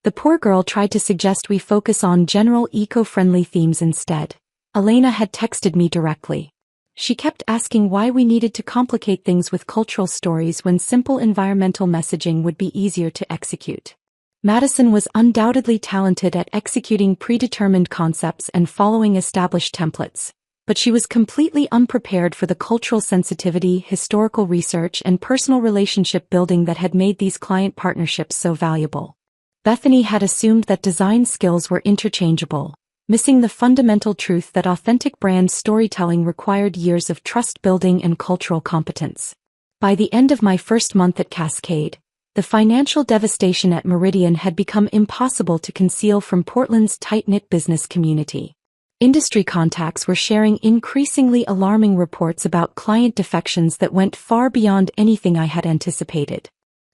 The poor girl tried to suggest we focus on general eco-friendly themes instead. Elena had texted me directly. She kept asking why we needed to complicate things with cultural stories when simple environmental messaging would be easier to execute. Madison was undoubtedly talented at executing predetermined concepts and following established templates, but she was completely unprepared for the cultural sensitivity, historical research, and personal relationship building that had made these client partnerships so valuable. Bethany had assumed that design skills were interchangeable, missing the fundamental truth that authentic brand storytelling required years of trust building and cultural competence. By the end of my first month at Cascade, the financial devastation at Meridian had become impossible to conceal from Portland's tight-knit business community. Industry contacts were sharing increasingly alarming reports about client defections that went far beyond anything I had anticipated.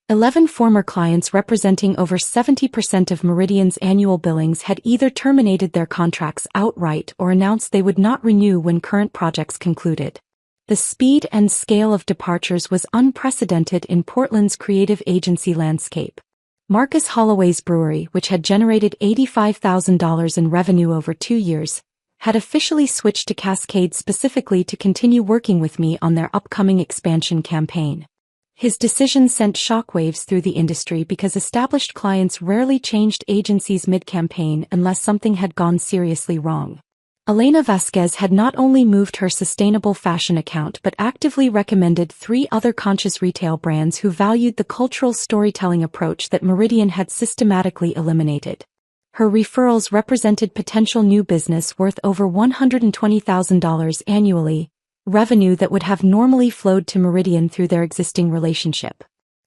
11 former clients representing over 70% of Meridian's annual billings had either terminated their contracts outright or announced they would not renew when current projects concluded. The speed and scale of departures was unprecedented in Portland's creative agency landscape. Marcus Holloway's brewery, which had generated $85,000 in revenue over 2 years, had officially switched to Cascade specifically to continue working with me on their upcoming expansion campaign. His decision sent shockwaves through the industry because established clients rarely changed agencies mid-campaign unless something had gone seriously wrong. Elena Vasquez had not only moved her sustainable fashion account but actively recommended 3 other conscious retail brands who valued the cultural storytelling approach that Meridian had systematically eliminated. Her referrals represented potential new business worth over $120,000 annually, revenue that would have normally flowed to Meridian through their existing relationship.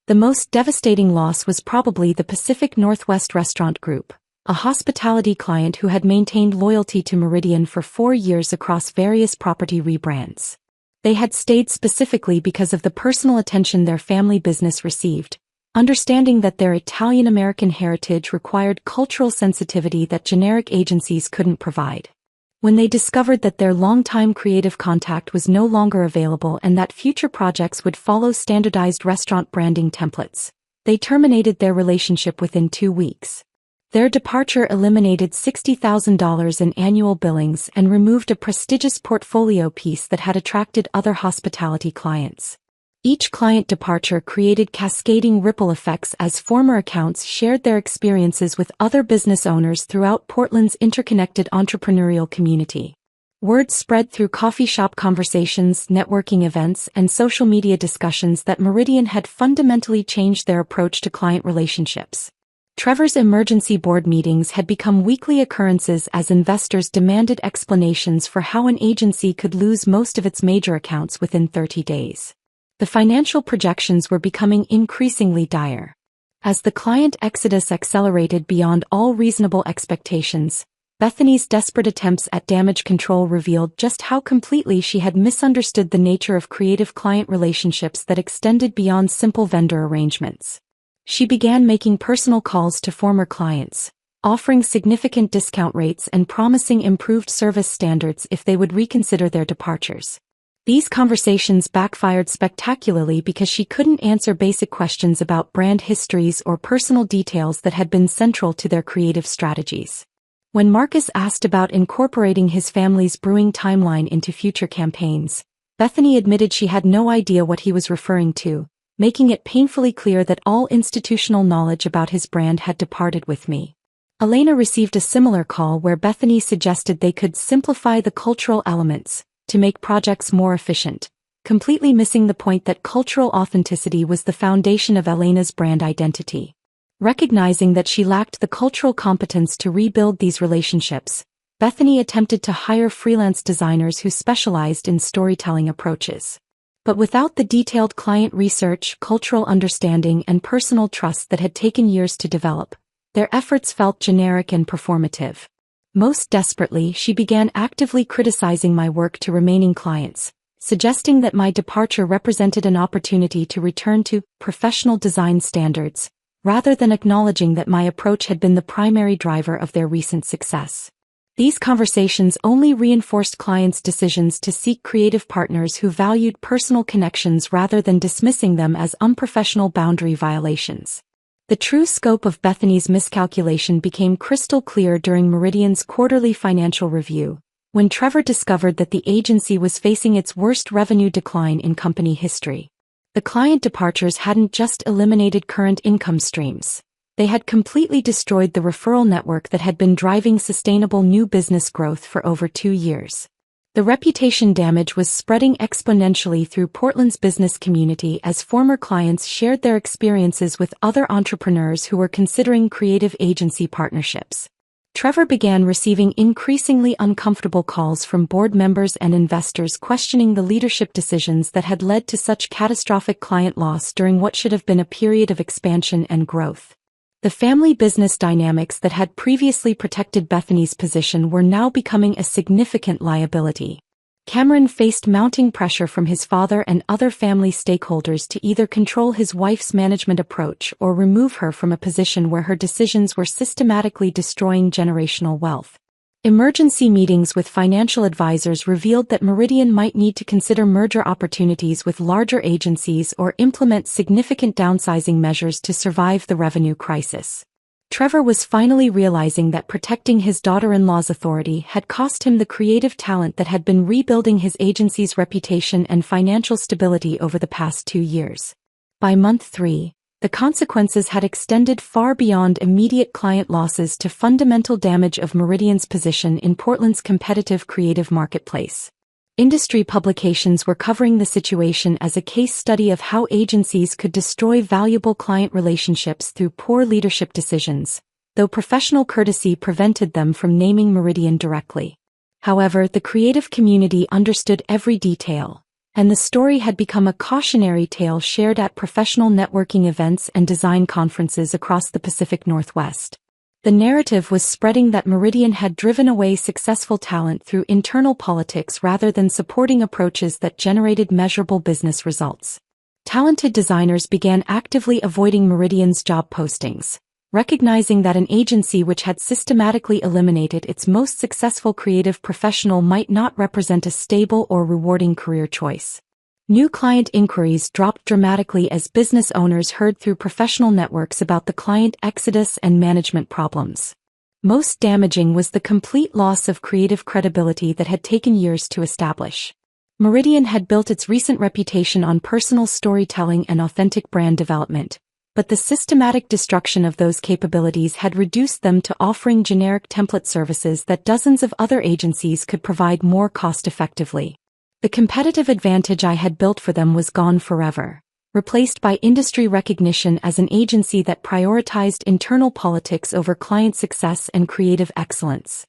The most devastating loss was probably the Pacific Northwest Restaurant Group, a hospitality client who had maintained loyalty to Meridian for 4 years across various property rebrands. They had stayed specifically because of the personal attention their family business received, understanding that their Italian-American heritage required cultural sensitivity that generic agencies couldn't provide. When they discovered that their longtime creative contact was no longer available and that future projects would follow standardized restaurant branding templates, they terminated their relationship within 2 weeks. Their departure eliminated $60,000 in annual billings and removed a prestigious portfolio piece that had attracted other hospitality clients. Each client departure created cascading ripple effects as former accounts shared their experiences with other business owners throughout Portland's interconnected entrepreneurial community. Word spread through coffee shop conversations, networking events, and social media discussions that Meridian had fundamentally changed their approach to client relationships. Trevor's emergency board meetings had become weekly occurrences as investors demanded explanations for how an agency could lose most of its major accounts within 30 days. The financial projections were becoming increasingly dire. As the client exodus accelerated beyond all reasonable expectations, Bethany's desperate attempts at damage control revealed just how completely she had misunderstood the nature of creative client relationships that extended beyond simple vendor arrangements. She began making personal calls to former clients, offering significant discount rates and promising improved service standards if they would reconsider their departures. These conversations backfired spectacularly because she couldn't answer basic questions about brand histories or personal details that had been central to their creative strategies. When Marcus asked about incorporating his family's brewing timeline into future campaigns, Bethany admitted she had no idea what he was referring to, making it painfully clear that all institutional knowledge about his brand had departed with me. Elena received a similar call where Bethany suggested they could simplify the cultural elements to make projects more efficient, completely missing the point that cultural authenticity was the foundation of Elena's brand identity. Recognizing that she lacked the cultural competence to rebuild these relationships, Bethany attempted to hire freelance designers who specialized in storytelling approaches. But without the detailed client research, cultural understanding, and personal trust that had taken years to develop, their efforts felt generic and performative. Most desperately, she began actively criticizing my work to remaining clients, suggesting that my departure represented an opportunity to return to professional design standards, rather than acknowledging that my approach had been the primary driver of their recent success. These conversations only reinforced clients' decisions to seek creative partners who valued personal connections rather than dismissing them as unprofessional boundary violations. The true scope of Bethany's miscalculation became crystal clear during Meridian's quarterly financial review, when Trevor discovered that the agency was facing its worst revenue decline in company history. The client departures hadn't just eliminated current income streams. They had completely destroyed the referral network that had been driving sustainable new business growth for over 2 years. The reputation damage was spreading exponentially through Portland's business community as former clients shared their experiences with other entrepreneurs who were considering creative agency partnerships. Trevor began receiving increasingly uncomfortable calls from board members and investors questioning the leadership decisions that had led to such catastrophic client loss during what should have been a period of expansion and growth. The family business dynamics that had previously protected Bethany's position were now becoming a significant liability. Cameron faced mounting pressure from his father and other family stakeholders to either control his wife's management approach or remove her from a position where her decisions were systematically destroying generational wealth. Emergency meetings with financial advisors revealed that Meridian might need to consider merger opportunities with larger agencies or implement significant downsizing measures to survive the revenue crisis. Trevor was finally realizing that protecting his daughter-in-law's authority had cost him the creative talent that had been rebuilding his agency's reputation and financial stability over the past 2 years. By month 3, the consequences had extended far beyond immediate client losses to fundamental damage of Meridian's position in Portland's competitive creative marketplace. Industry publications were covering the situation as a case study of how agencies could destroy valuable client relationships through poor leadership decisions, though professional courtesy prevented them from naming Meridian directly. However, the creative community understood every detail, and the story had become a cautionary tale shared at professional networking events and design conferences across the Pacific Northwest. The narrative was spreading that Meridian had driven away successful talent through internal politics rather than supporting approaches that generated measurable business results. Talented designers began actively avoiding Meridian's job postings, recognizing that an agency which had systematically eliminated its most successful creative professional might not represent a stable or rewarding career choice. New client inquiries dropped dramatically as business owners heard through professional networks about the client exodus and management problems. Most damaging was the complete loss of creative credibility that had taken years to establish. Meridian had built its recent reputation on personal storytelling and authentic brand development, but the systematic destruction of those capabilities had reduced them to offering generic template services that dozens of other agencies could provide more cost-effectively. The competitive advantage I had built for them was gone forever, replaced by industry recognition as an agency that prioritized internal politics over client success and creative excellence.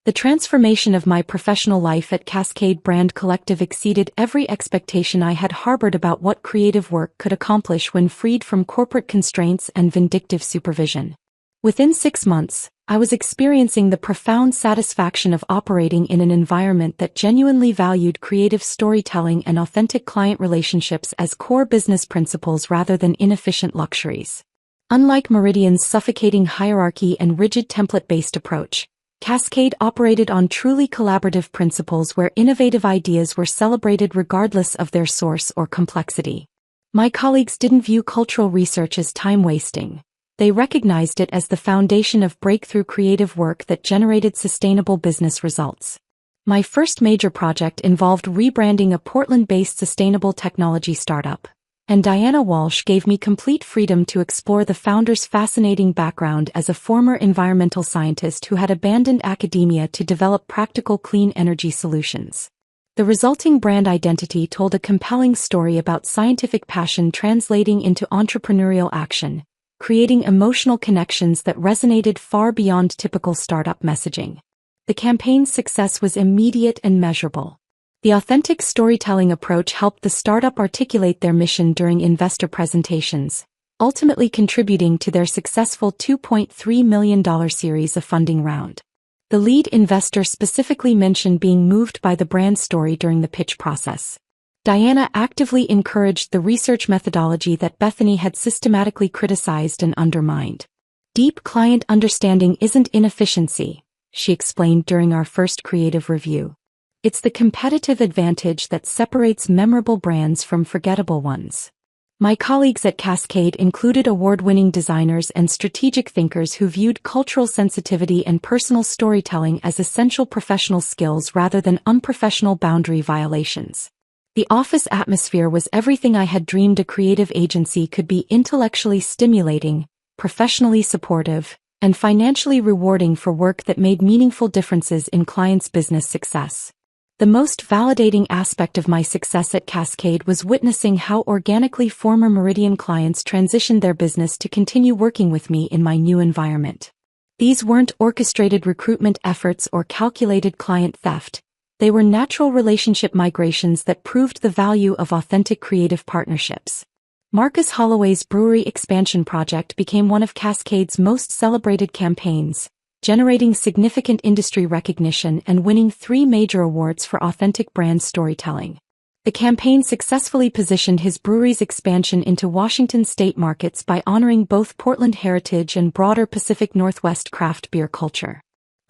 The transformation of my professional life at Cascade Brand Collective exceeded every expectation I had harbored about what creative work could accomplish when freed from corporate constraints and vindictive supervision. Within 6 months, I was experiencing the profound satisfaction of operating in an environment that genuinely valued creative storytelling and authentic client relationships as core business principles rather than inefficient luxuries. Unlike Meridian's suffocating hierarchy and rigid template-based approach, Cascade operated on truly collaborative principles where innovative ideas were celebrated regardless of their source or complexity. My colleagues didn't view cultural research as time-wasting. They recognized it as the foundation of breakthrough creative work that generated sustainable business results. My first major project involved rebranding a Portland-based sustainable technology startup, and Diana Walsh gave me complete freedom to explore the founder's fascinating background as a former environmental scientist who had abandoned academia to develop practical clean energy solutions. The resulting brand identity told a compelling story about scientific passion translating into entrepreneurial action, creating emotional connections that resonated far beyond typical startup messaging. The campaign's success was immediate and measurable. The authentic storytelling approach helped the startup articulate their mission during investor presentations, ultimately contributing to their successful $2.3 million series of funding round. The lead investor specifically mentioned being moved by the brand story during the pitch process. Diana actively encouraged the research methodology that Bethany had systematically criticized and undermined. Deep client understanding isn't inefficiency, she explained during our first creative review. It's the competitive advantage that separates memorable brands from forgettable ones. My colleagues at Cascade included award-winning designers and strategic thinkers who viewed cultural sensitivity and personal storytelling as essential professional skills rather than unprofessional boundary violations. The office atmosphere was everything I had dreamed a creative agency could be: intellectually stimulating, professionally supportive, and financially rewarding for work that made meaningful differences in clients' business success. The most validating aspect of my success at Cascade was witnessing how organically former Meridian clients transitioned their business to continue working with me in my new environment. These weren't orchestrated recruitment efforts or calculated client theft. They were natural relationship migrations that proved the value of authentic creative partnerships. Marcus Holloway's brewery expansion project became one of Cascade's most celebrated campaigns, generating significant industry recognition and winning 3 major awards for authentic brand storytelling. The campaign successfully positioned his brewery's expansion into Washington state markets by honoring both Portland heritage and broader Pacific Northwest craft beer culture.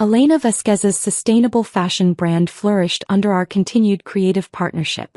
Elena Vasquez's sustainable fashion brand flourished under our continued creative partnership.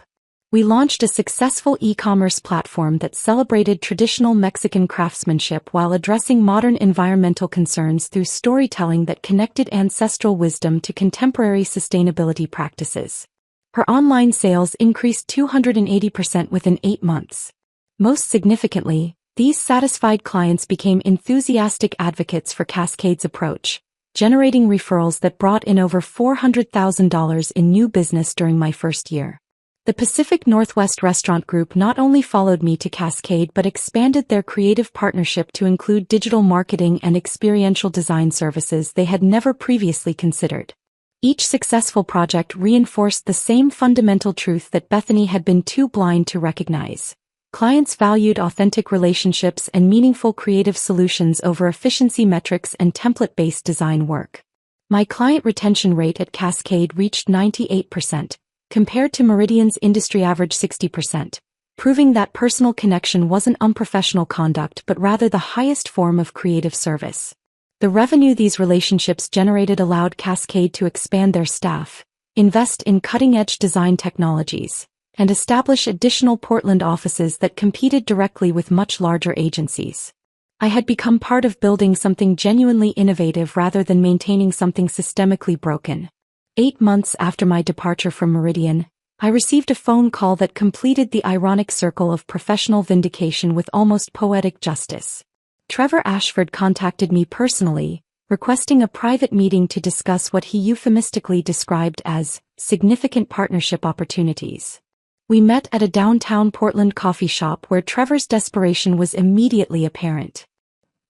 We launched a successful e-commerce platform that celebrated traditional Mexican craftsmanship while addressing modern environmental concerns through storytelling that connected ancestral wisdom to contemporary sustainability practices. Her online sales increased 280% within 8 months. Most significantly, these satisfied clients became enthusiastic advocates for Cascade's approach, generating referrals that brought in over $400,000 in new business during my first year. The Pacific Northwest Restaurant Group not only followed me to Cascade but expanded their creative partnership to include digital marketing and experiential design services they had never previously considered. Each successful project reinforced the same fundamental truth that Bethany had been too blind to recognize. Clients valued authentic relationships and meaningful creative solutions over efficiency metrics and template-based design work. My client retention rate at Cascade reached 98%, compared to Meridian's industry average 60%, proving that personal connection wasn't unprofessional conduct but rather the highest form of creative service. The revenue these relationships generated allowed Cascade to expand their staff, invest in cutting-edge design technologies, and establish additional Portland offices that competed directly with much larger agencies. I had become part of building something genuinely innovative rather than maintaining something systemically broken. 8 months after my departure from Meridian, I received a phone call that completed the ironic circle of professional vindication with almost poetic justice. Trevor Ashford contacted me personally, requesting a private meeting to discuss what he euphemistically described as significant partnership opportunities. We met at a downtown Portland coffee shop where Trevor's desperation was immediately apparent.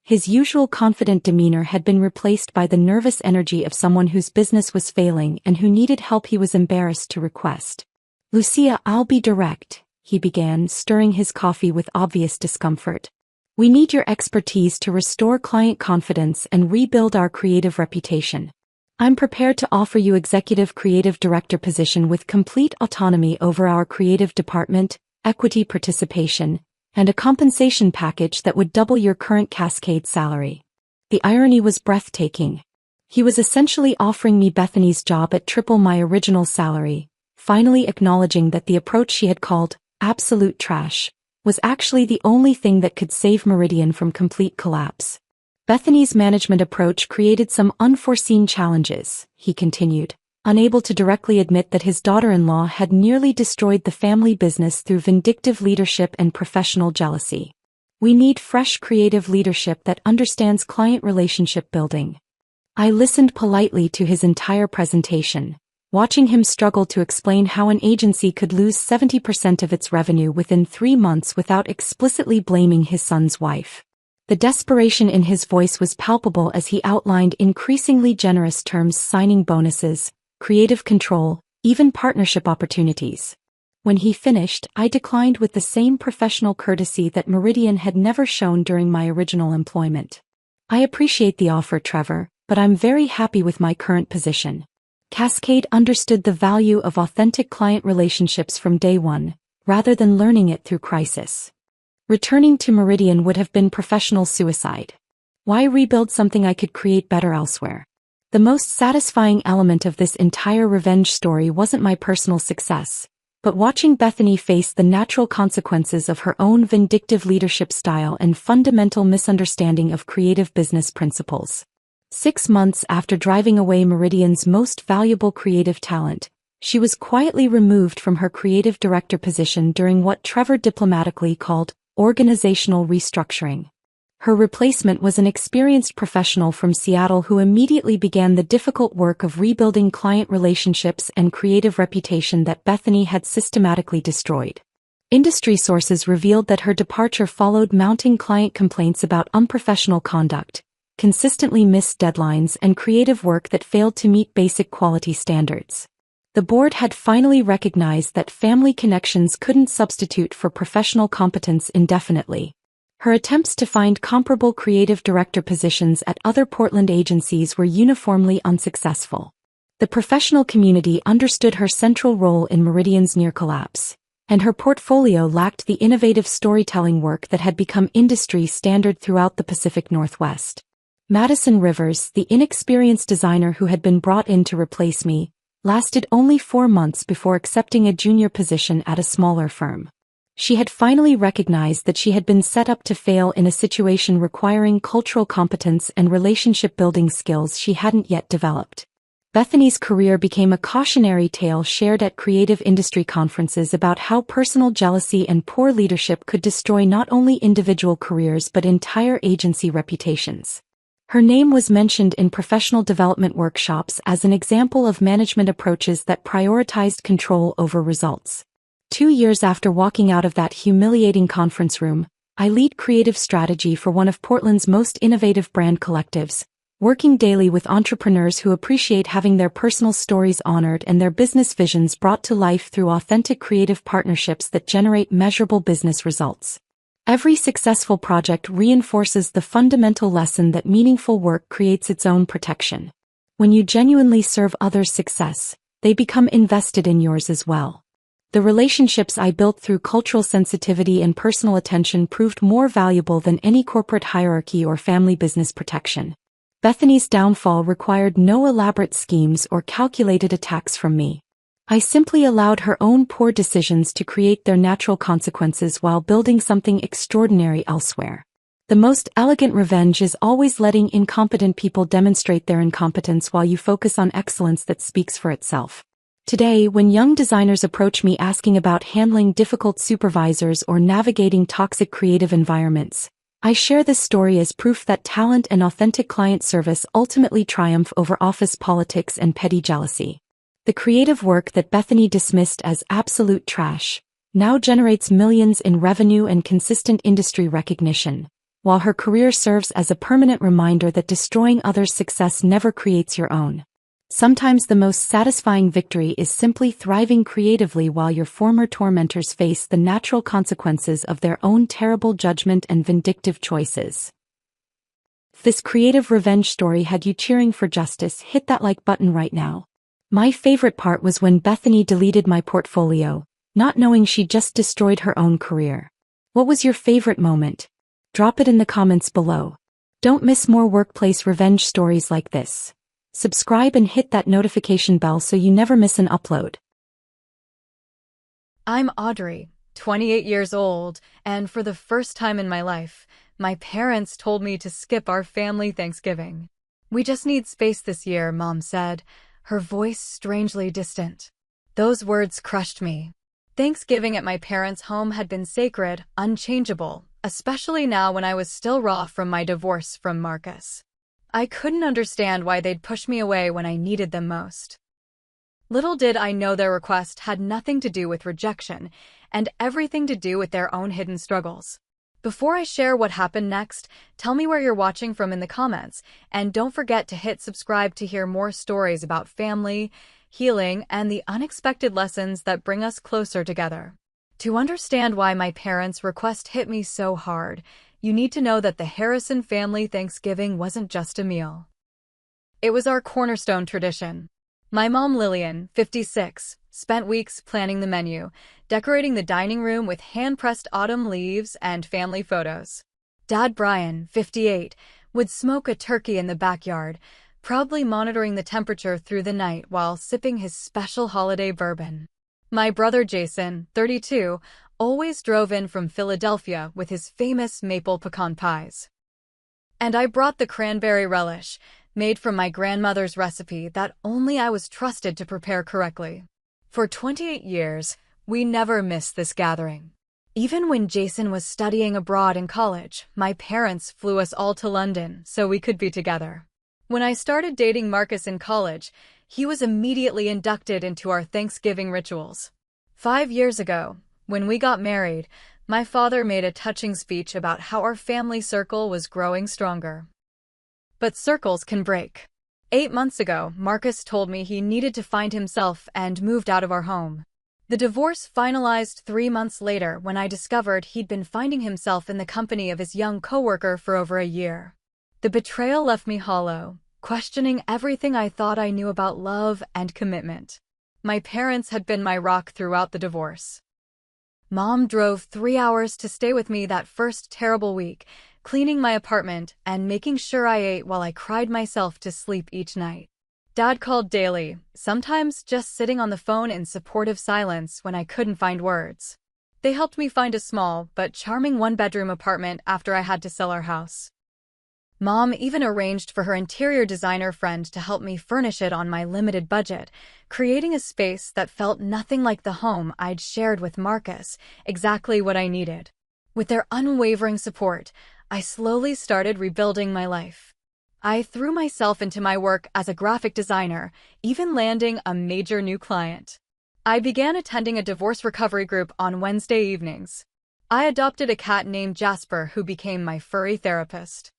His usual confident demeanor had been replaced by the nervous energy of someone whose business was failing and who needed help he was embarrassed to request. "Lucia, I'll be direct," he began, stirring his coffee with obvious discomfort. "We need your expertise to restore client confidence and rebuild our creative reputation. I'm prepared to offer you executive creative director position with complete autonomy over our creative department, equity participation, and a compensation package that would double your current Cascade salary." The irony was breathtaking. He was essentially offering me Bethany's job at triple my original salary, finally acknowledging that the approach she had called absolute trash was actually the only thing that could save Meridian from complete collapse. "Bethany's management approach created some unforeseen challenges," he continued, unable to directly admit that his daughter-in-law had nearly destroyed the family business through vindictive leadership and professional jealousy. "We need fresh creative leadership that understands client relationship building." I listened politely to his entire presentation, watching him struggle to explain how an agency could lose 70% of its revenue within 3 months without explicitly blaming his son's wife. The desperation in his voice was palpable as he outlined increasingly generous terms: signing bonuses, creative control, even partnership opportunities. When he finished, I declined with the same professional courtesy that Meridian had never shown during my original employment. "I appreciate the offer, Trevor, but I'm very happy with my current position." Cascade understood the value of authentic client relationships from day one, rather than learning it through crisis. Returning to Meridian would have been professional suicide. Why rebuild something I could create better elsewhere? The most satisfying element of this entire revenge story wasn't my personal success, but watching Bethany face the natural consequences of her own vindictive leadership style and fundamental misunderstanding of creative business principles. 6 months after driving away Meridian's most valuable creative talent, she was quietly removed from her creative director position during what Trevor diplomatically called organizational restructuring. Her replacement was an experienced professional from Seattle who immediately began the difficult work of rebuilding client relationships and creative reputation that Bethany had systematically destroyed. Industry sources revealed that her departure followed mounting client complaints about unprofessional conduct, consistently missed deadlines, and creative work that failed to meet basic quality standards. The board had finally recognized that family connections couldn't substitute for professional competence indefinitely. Her attempts to find comparable creative director positions at other Portland agencies were uniformly unsuccessful. The professional community understood her central role in Meridian's near collapse, and her portfolio lacked the innovative storytelling work that had become industry standard throughout the Pacific Northwest. Madison Rivers, the inexperienced designer who had been brought in to replace me, lasted only 4 months before accepting a junior position at a smaller firm. She had finally recognized that she had been set up to fail in a situation requiring cultural competence and relationship-building skills she hadn't yet developed. Bethany's career became a cautionary tale shared at creative industry conferences about how personal jealousy and poor leadership could destroy not only individual careers but entire agency reputations. Her name was mentioned in professional development workshops as an example of management approaches that prioritized control over results. 2 years after walking out of that humiliating conference room, I lead creative strategy for one of Portland's most innovative brand collectives, working daily with entrepreneurs who appreciate having their personal stories honored and their business visions brought to life through authentic creative partnerships that generate measurable business results. Every successful project reinforces the fundamental lesson that meaningful work creates its own protection. When you genuinely serve others' success, they become invested in yours as well. The relationships I built through cultural sensitivity and personal attention proved more valuable than any corporate hierarchy or family business protection. Bethany's downfall required no elaborate schemes or calculated attacks from me. I simply allowed her own poor decisions to create their natural consequences while building something extraordinary elsewhere. The most elegant revenge is always letting incompetent people demonstrate their incompetence while you focus on excellence that speaks for itself. Today, when young designers approach me asking about handling difficult supervisors or navigating toxic creative environments, I share this story as proof that talent and authentic client service ultimately triumph over office politics and petty jealousy. The creative work that Bethany dismissed as absolute trash now generates millions in revenue and consistent industry recognition, while her career serves as a permanent reminder that destroying others' success never creates your own. Sometimes the most satisfying victory is simply thriving creatively while your former tormentors face the natural consequences of their own terrible judgment and vindictive choices. If this creative revenge story had you cheering for justice, hit that like button right now. My favorite part was when Bethany deleted my portfolio, not knowing she just destroyed her own career. What was your favorite moment? Drop it in the comments below. Don't miss more workplace revenge stories like this. Subscribe and hit that notification bell so you never miss an upload. I'm Audrey, 28 years old, and for the first time in my life, my parents told me to skip our family Thanksgiving. "We just need space this year," Mom said, her voice strangely distant. Those words crushed me. Thanksgiving at my parents' home had been sacred, unchangeable, especially now when I was still raw from my divorce from Marcus. I couldn't understand why they'd push me away when I needed them most. Little did I know their request had nothing to do with rejection and everything to do with their own hidden struggles. Before I share what happened next, tell me where you're watching from in the comments, and don't forget to hit subscribe to hear more stories about family, healing, and the unexpected lessons that bring us closer together. To understand why my parents' request hit me so hard, you need to know that the Harrison family Thanksgiving wasn't just a meal. It was our cornerstone tradition. My mom, Lillian, 56, spent weeks planning the menu, decorating the dining room with hand-pressed autumn leaves and family photos. Dad, Brian, 58, would smoke a turkey in the backyard, proudly monitoring the temperature through the night while sipping his special holiday bourbon. My brother, Jason, 32, always drove in from Philadelphia with his famous maple pecan pies. And I brought the cranberry relish, made from my grandmother's recipe that only I was trusted to prepare correctly. For 28 years, we never missed this gathering. Even when Jason was studying abroad in college, my parents flew us all to London so we could be together. When I started dating Marcus in college, he was immediately inducted into our Thanksgiving rituals. 5 years ago, when we got married, my father made a touching speech about how our family circle was growing stronger. But circles can break. 8 months ago, Marcus told me he needed to find himself and moved out of our home. The divorce finalized 3 months later when I discovered he'd been finding himself in the company of his young coworker for over a year. The betrayal left me hollow, questioning everything I thought I knew about love and commitment. My parents had been my rock throughout the divorce. Mom drove 3 hours to stay with me that first terrible week, cleaning my apartment and making sure I ate while I cried myself to sleep each night. Dad called daily, sometimes just sitting on the phone in supportive silence when I couldn't find words. They helped me find a small but charming one-bedroom apartment after I had to sell our house. Mom even arranged for her interior designer friend to help me furnish it on my limited budget, creating a space that felt nothing like the home I'd shared with Marcus, exactly what I needed. With their unwavering support, I slowly started rebuilding my life. I threw myself into my work as a graphic designer, even landing a major new client. I began attending a divorce recovery group on Wednesday evenings. I adopted a cat named Jasper who became my furry therapist.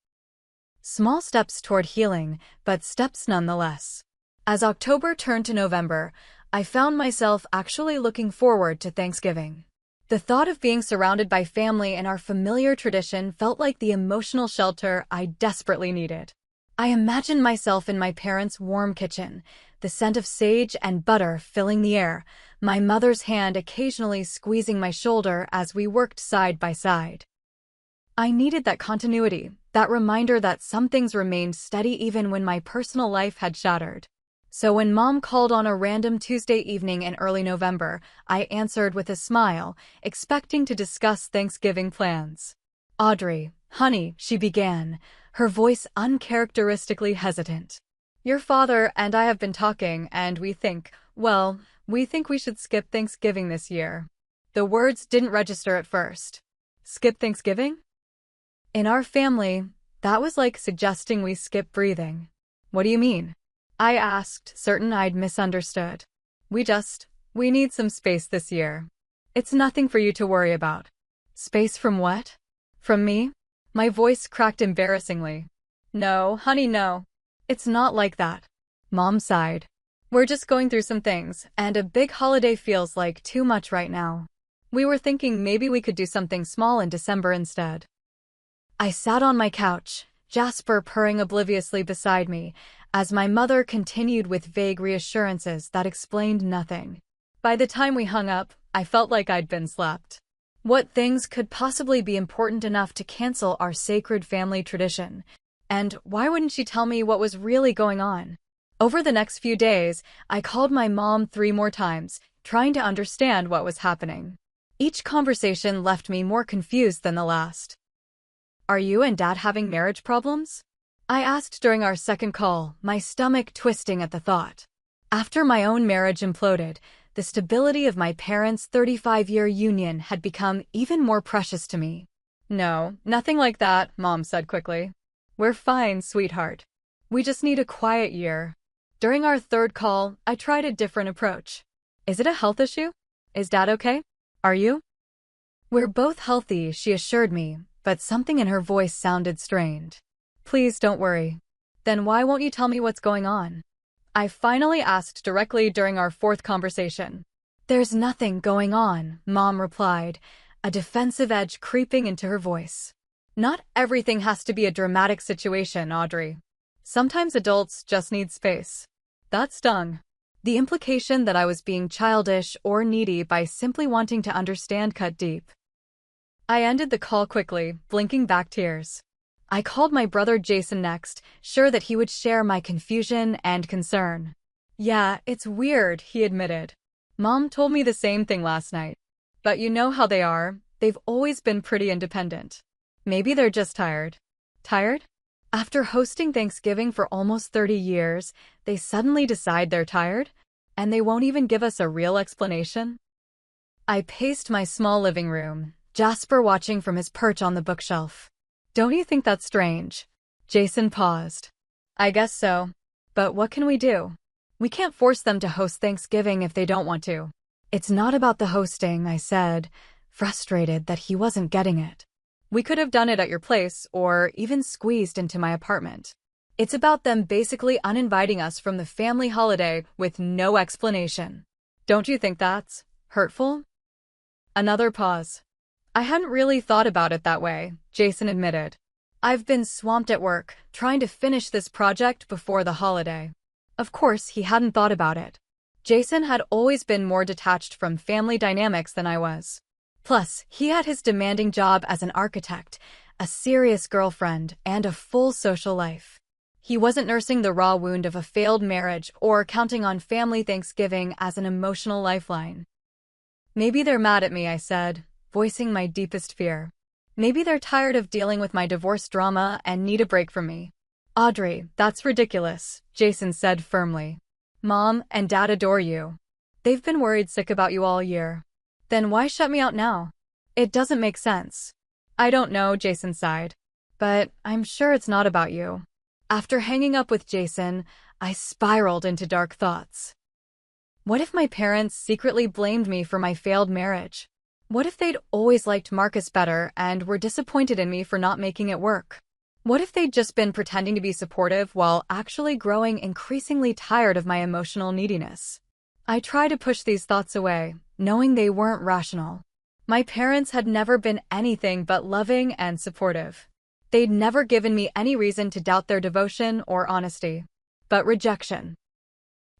Small steps toward healing, but steps nonetheless. As October turned to November, I found myself actually looking forward to Thanksgiving. The thought of being surrounded by family and our familiar tradition felt like the emotional shelter I desperately needed. I imagined myself in my parents' warm kitchen, the scent of sage and butter filling the air, my mother's hand occasionally squeezing my shoulder as we worked side by side. I needed that continuity, that reminder that some things remained steady even when my personal life had shattered. So when Mom called on a random Tuesday evening in early November, I answered with a smile, expecting to discuss Thanksgiving plans. "Audrey, honey," she began, her voice uncharacteristically hesitant. "Your father and I have been talking, and we think we should skip Thanksgiving this year." The words didn't register at first. Skip Thanksgiving? In our family, that was like suggesting we skip breathing. "What do you mean?" I asked, certain I'd misunderstood. We need some space this year. It's nothing for you to worry about." "Space from what?" "From me?" My voice cracked embarrassingly. "No, honey, no. It's not like that." Mom sighed. "We're just going through some things, and a big holiday feels like too much right now. We were thinking maybe we could do something small in December instead." I sat on my couch, Jasper purring obliviously beside me, as my mother continued with vague reassurances that explained nothing. By the time we hung up, I felt like I'd been slapped. What things could possibly be important enough to cancel our sacred family tradition? And why wouldn't she tell me what was really going on? Over the next few days, I called my mom 3 more times, trying to understand what was happening. Each conversation left me more confused than the last. "Are you and Dad having marriage problems?" I asked during our second call, my stomach twisting at the thought. After my own marriage imploded, the stability of my parents' 35-year union had become even more precious to me. "No, nothing like that," Mom said quickly. "We're fine, sweetheart. We just need a quiet year." During our third call, I tried a different approach. "Is it a health issue? Is Dad okay? Are you?" "We're both healthy," she assured me, but something in her voice sounded strained. "Please don't worry." "Then why won't you tell me what's going on?" I finally asked directly during our fourth conversation. "There's nothing going on," Mom replied, a defensive edge creeping into her voice. "Not everything has to be a dramatic situation, Audrey. Sometimes adults just need space." That stung. The implication that I was being childish or needy by simply wanting to understand cut deep. I ended the call quickly, blinking back tears. I called my brother Jason next, sure that he would share my confusion and concern. "Yeah, it's weird," he admitted. "Mom told me the same thing last night. But you know how they are, they've always been pretty independent. Maybe they're just tired." "Tired?" After hosting Thanksgiving for almost 30 years, they suddenly decide they're tired? And they won't even give us a real explanation? I paced my small living room, Jasper watching from his perch on the bookshelf. "Don't you think that's strange?" Jason paused. "I guess so. But what can we do? We can't force them to host Thanksgiving if they don't want to." "It's not about the hosting," I said, frustrated that he wasn't getting it. "We could have done it at your place or even squeezed into my apartment. It's about them basically uninviting us from the family holiday with no explanation. Don't you think that's hurtful?" Another pause. "I hadn't really thought about it that way," Jason admitted. "I've been swamped at work, trying to finish this project before the holiday." Of course, he hadn't thought about it. Jason had always been more detached from family dynamics than I was. Plus, he had his demanding job as an architect, a serious girlfriend, and a full social life. He wasn't nursing the raw wound of a failed marriage or counting on family Thanksgiving as an emotional lifeline. "Maybe they're mad at me," I said, voicing my deepest fear. "Maybe they're tired of dealing with my divorce drama and need a break from me." "Audrey, that's ridiculous," Jason said firmly. "Mom and Dad adore you. They've been worried sick about you all year. Then why shut me out now? It doesn't make sense." "I don't know," Jason sighed. "But I'm sure it's not about you." After hanging up with Jason, I spiraled into dark thoughts. What if my parents secretly blamed me for my failed marriage? What if they'd always liked Marcus better and were disappointed in me for not making it work? What if they'd just been pretending to be supportive while actually growing increasingly tired of my emotional neediness? I tried to push these thoughts away, knowing they weren't rational. My parents had never been anything but loving and supportive. They'd never given me any reason to doubt their devotion or honesty. But rejection,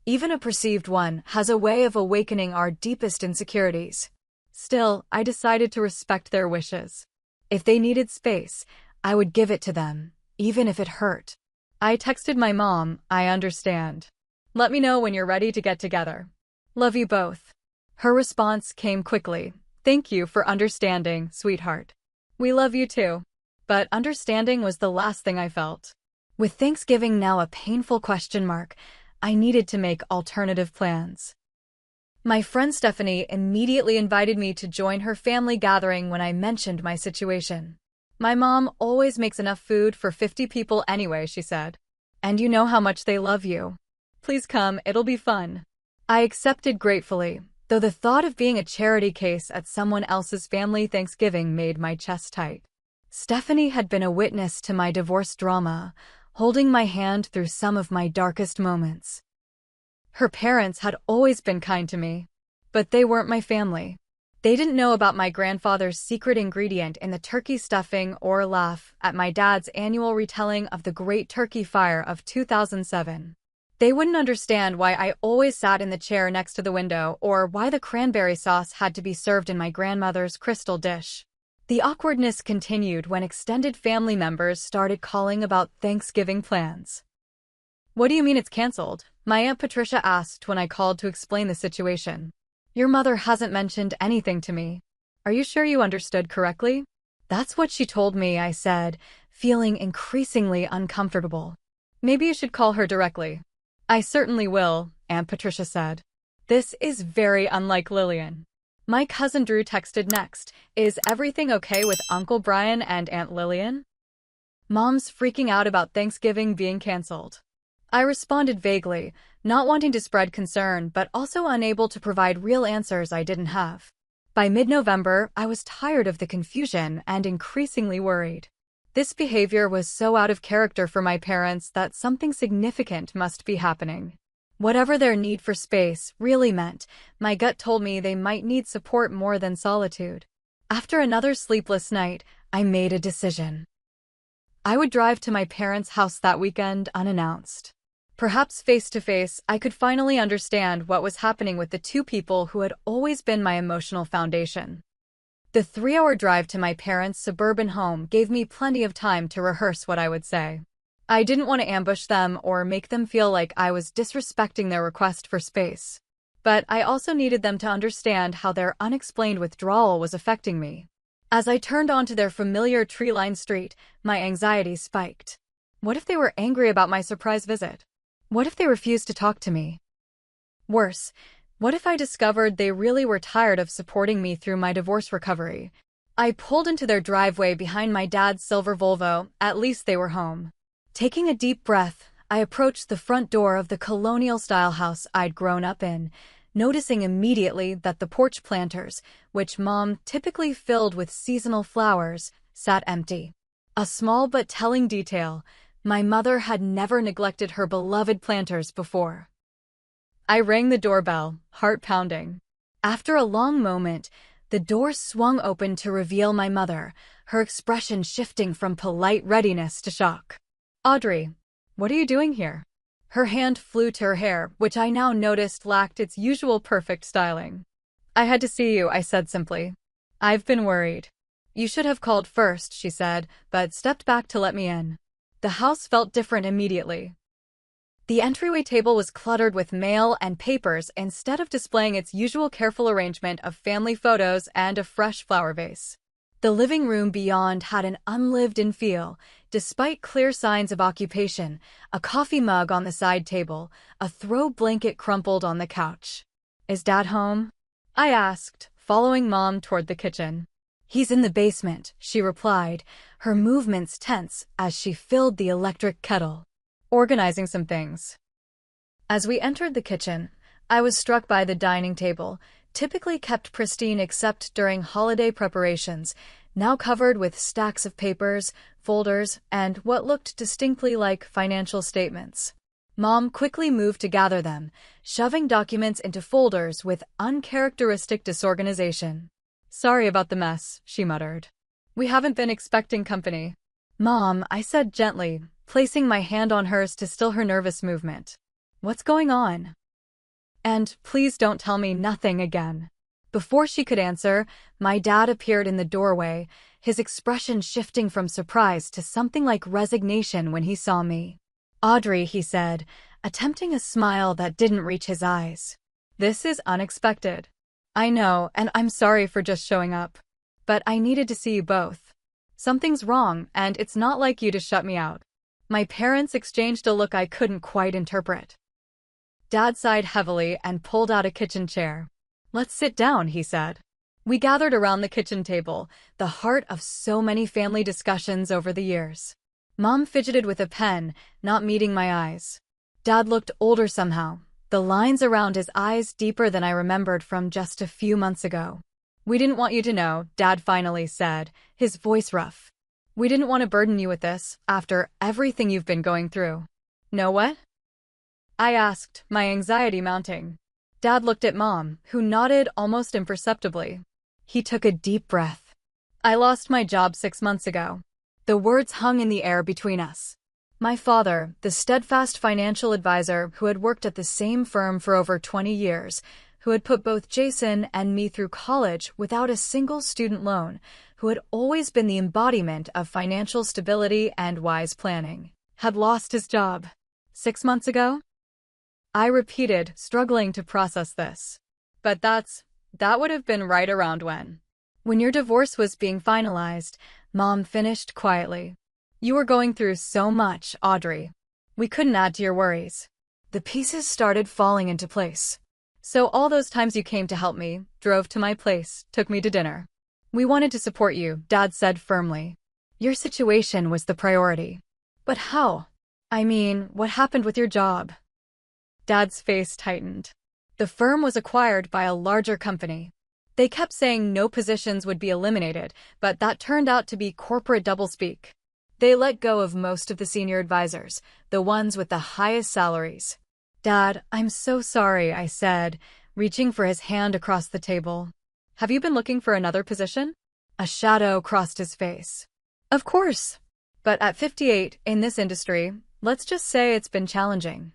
even a perceived one, has a way of awakening our deepest insecurities. Still, I decided to respect their wishes. If they needed space, I would give it to them, even if it hurt. I texted my mom, "I understand. Let me know when you're ready to get together. Love you both. Her response came quickly. Thank you for understanding, sweetheart. We love you too. But understanding was the last thing I felt. With Thanksgiving now a painful question mark, I needed to make alternative plans. My friend Stephanie immediately invited me to join her family gathering when I mentioned my situation. My mom always makes enough food for 50 people anyway, she said. And you know how much they love you. Please come, it'll be fun. I accepted gratefully, though the thought of being a charity case at someone else's family Thanksgiving made my chest tight. Stephanie had been a witness to my divorce drama, holding my hand through some of my darkest moments. Her parents had always been kind to me, but they weren't my family. They didn't know about my grandfather's secret ingredient in the turkey stuffing or laugh at my dad's annual retelling of the Great Turkey Fire of 2007. They wouldn't understand why I always sat in the chair next to the window or why the cranberry sauce had to be served in my grandmother's crystal dish. The awkwardness continued when extended family members started calling about Thanksgiving plans. What do you mean it's canceled? My Aunt Patricia asked when I called to explain the situation. Your mother hasn't mentioned anything to me. Are you sure you understood correctly? That's what she told me, I said, feeling increasingly uncomfortable. Maybe you should call her directly. I certainly will, Aunt Patricia said. This is very unlike Lillian. My cousin Drew texted next. Is everything okay with Uncle Brian and Aunt Lillian? Mom's freaking out about Thanksgiving being canceled. I responded vaguely, not wanting to spread concern but also unable to provide real answers I didn't have. By mid-November, I was tired of the confusion and increasingly worried. This behavior was so out of character for my parents that something significant must be happening. Whatever their need for space really meant, my gut told me they might need support more than solitude. After another sleepless night, I made a decision. I would drive to my parents' house that weekend unannounced. Perhaps face-to-face, I could finally understand what was happening with the two people who had always been my emotional foundation. The 3-hour drive to my parents' suburban home gave me plenty of time to rehearse what I would say. I didn't want to ambush them or make them feel like I was disrespecting their request for space. But I also needed them to understand how their unexplained withdrawal was affecting me. As I turned onto their familiar tree-lined street, my anxiety spiked. What if they were angry about my surprise visit? What if they refused to talk to me? Worse, what if I discovered they really were tired of supporting me through my divorce recovery? I pulled into their driveway behind my dad's silver Volvo. At least they were home. Taking a deep breath, I approached the front door of the colonial-style house I'd grown up in, noticing immediately that the porch planters, which Mom typically filled with seasonal flowers, sat empty. A small but telling detail. My mother had never neglected her beloved planters before. I rang the doorbell, heart pounding. After a long moment, the door swung open to reveal my mother, her expression shifting from polite readiness to shock. Audrey, what are you doing here? Her hand flew to her hair, which I now noticed lacked its usual perfect styling. I had to see you, I said simply. I've been worried. You should have called first, she said, but stepped back to let me in. The house felt different immediately. The entryway table was cluttered with mail and papers instead of displaying its usual careful arrangement of family photos and a fresh flower vase. The living room beyond had an unlived-in feel, despite clear signs of occupation, a coffee mug on the side table, a throw blanket crumpled on the couch. Is Dad home? I asked, following Mom toward the kitchen. He's in the basement, she replied, her movements tense as she filled the electric kettle, organizing some things. As we entered the kitchen, I was struck by the dining table, typically kept pristine except during holiday preparations, now covered with stacks of papers, folders, and what looked distinctly like financial statements. Mom quickly moved to gather them, shoving documents into folders with uncharacteristic disorganization. Sorry about the mess, she muttered. We haven't been expecting company. Mom, I said gently, placing my hand on hers to still her nervous movement. What's going on? And please don't tell me nothing again. Before she could answer, my dad appeared in the doorway, his expression shifting from surprise to something like resignation when he saw me. Audrey, he said, attempting a smile that didn't reach his eyes. This is unexpected. I know, and I'm sorry for just showing up. But I needed to see you both. Something's wrong, and it's not like you to shut me out. My parents exchanged a look I couldn't quite interpret. Dad sighed heavily and pulled out a kitchen chair. "Let's sit down," he said. We gathered around the kitchen table, the heart of so many family discussions over the years. Mom fidgeted with a pen, not meeting my eyes. Dad looked older somehow, the lines around his eyes deeper than I remembered from just a few months ago. "We didn't want you to know," Dad finally said, his voice rough. "We didn't want to burden you with this, after everything you've been going through." "No what?" I asked, my anxiety mounting. Dad looked at Mom, who nodded almost imperceptibly. He took a deep breath. "I lost my job 6 months ago." The words hung in the air between us. My father, the steadfast financial advisor who had worked at the same firm for over 20 years, who had put both Jason and me through college without a single student loan, who had always been the embodiment of financial stability and wise planning, had lost his job. 6 months ago? I repeated, struggling to process this. "But that would have been right around when your divorce was being finalized," Mom finished quietly. "You were going through so much, Audrey. We couldn't add to your worries." The pieces started falling into place. "So all those times you came to help me, drove to my place, took me to dinner. We wanted to support you," Dad said firmly. "Your situation was the priority." "But how? I mean, what happened with your job?" Dad's face tightened. The firm was acquired by a larger company. They kept saying no positions would be eliminated, but that turned out to be corporate doublespeak. They let go of most of the senior advisors, the ones with the highest salaries. "Dad, I'm so sorry," I said, reaching for his hand across the table. "Have you been looking for another position?" A shadow crossed his face. "Of course. But at 58, in this industry, let's just say it's been challenging.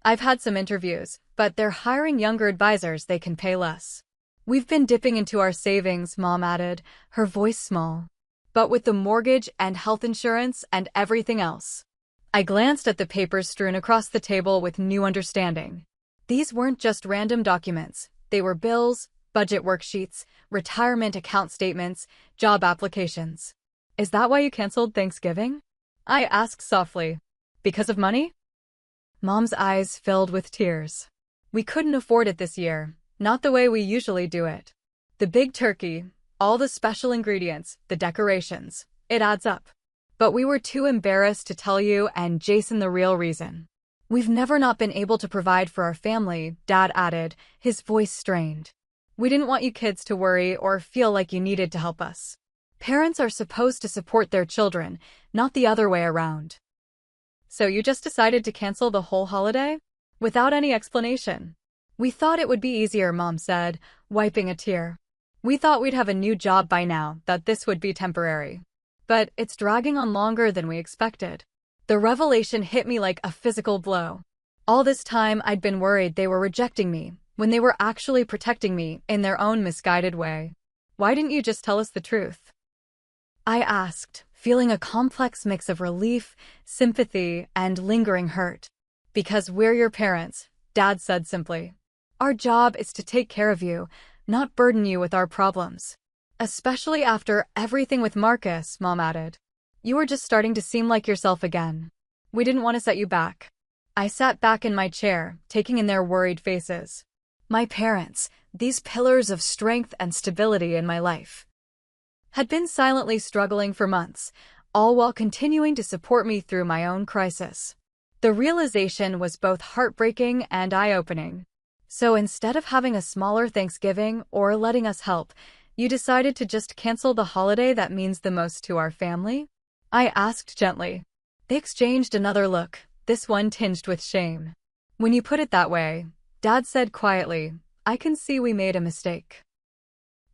I've had some interviews, but they're hiring younger advisors they can pay less. We've been dipping into our savings," Mom added, her voice small. "But with the mortgage and health insurance and everything else." I glanced at the papers strewn across the table with new understanding. These weren't just random documents. They were bills, budget worksheets, retirement account statements, job applications. "Is that why you canceled Thanksgiving?" I asked softly. "Because of money?" Mom's eyes filled with tears. "We couldn't afford it this year, not the way we usually do it. The big turkey, all the special ingredients, the decorations, it adds up. But we were too embarrassed to tell you and Jason the real reason. We've never not been able to provide for our family," Dad added, his voice strained. "We didn't want you kids to worry or feel like you needed to help us. Parents are supposed to support their children, not the other way around." "So you just decided to cancel the whole holiday? Without any explanation?" "We thought it would be easier," Mom said, wiping a tear. "We thought we'd have a new job by now, that this would be temporary. But it's dragging on longer than we expected." The revelation hit me like a physical blow. All this time I'd been worried they were rejecting me, when they were actually protecting me in their own misguided way. "Why didn't you just tell us the truth?" I asked, feeling a complex mix of relief, sympathy, and lingering hurt. "Because we're your parents," Dad said simply. "Our job is to take care of you, not burden you with our problems. Especially after everything with Marcus," Mom added. "You were just starting to seem like yourself again. We didn't want to set you back." I sat back in my chair, taking in their worried faces. My parents, these pillars of strength and stability in my life, had been silently struggling for months, all while continuing to support me through my own crisis. The realization was both heartbreaking and eye-opening. "So instead of having a smaller Thanksgiving or letting us help, you decided to just cancel the holiday that means the most to our family?" I asked gently. They exchanged another look, this one tinged with shame. "When you put it that way," Dad said quietly, "I can see we made a mistake."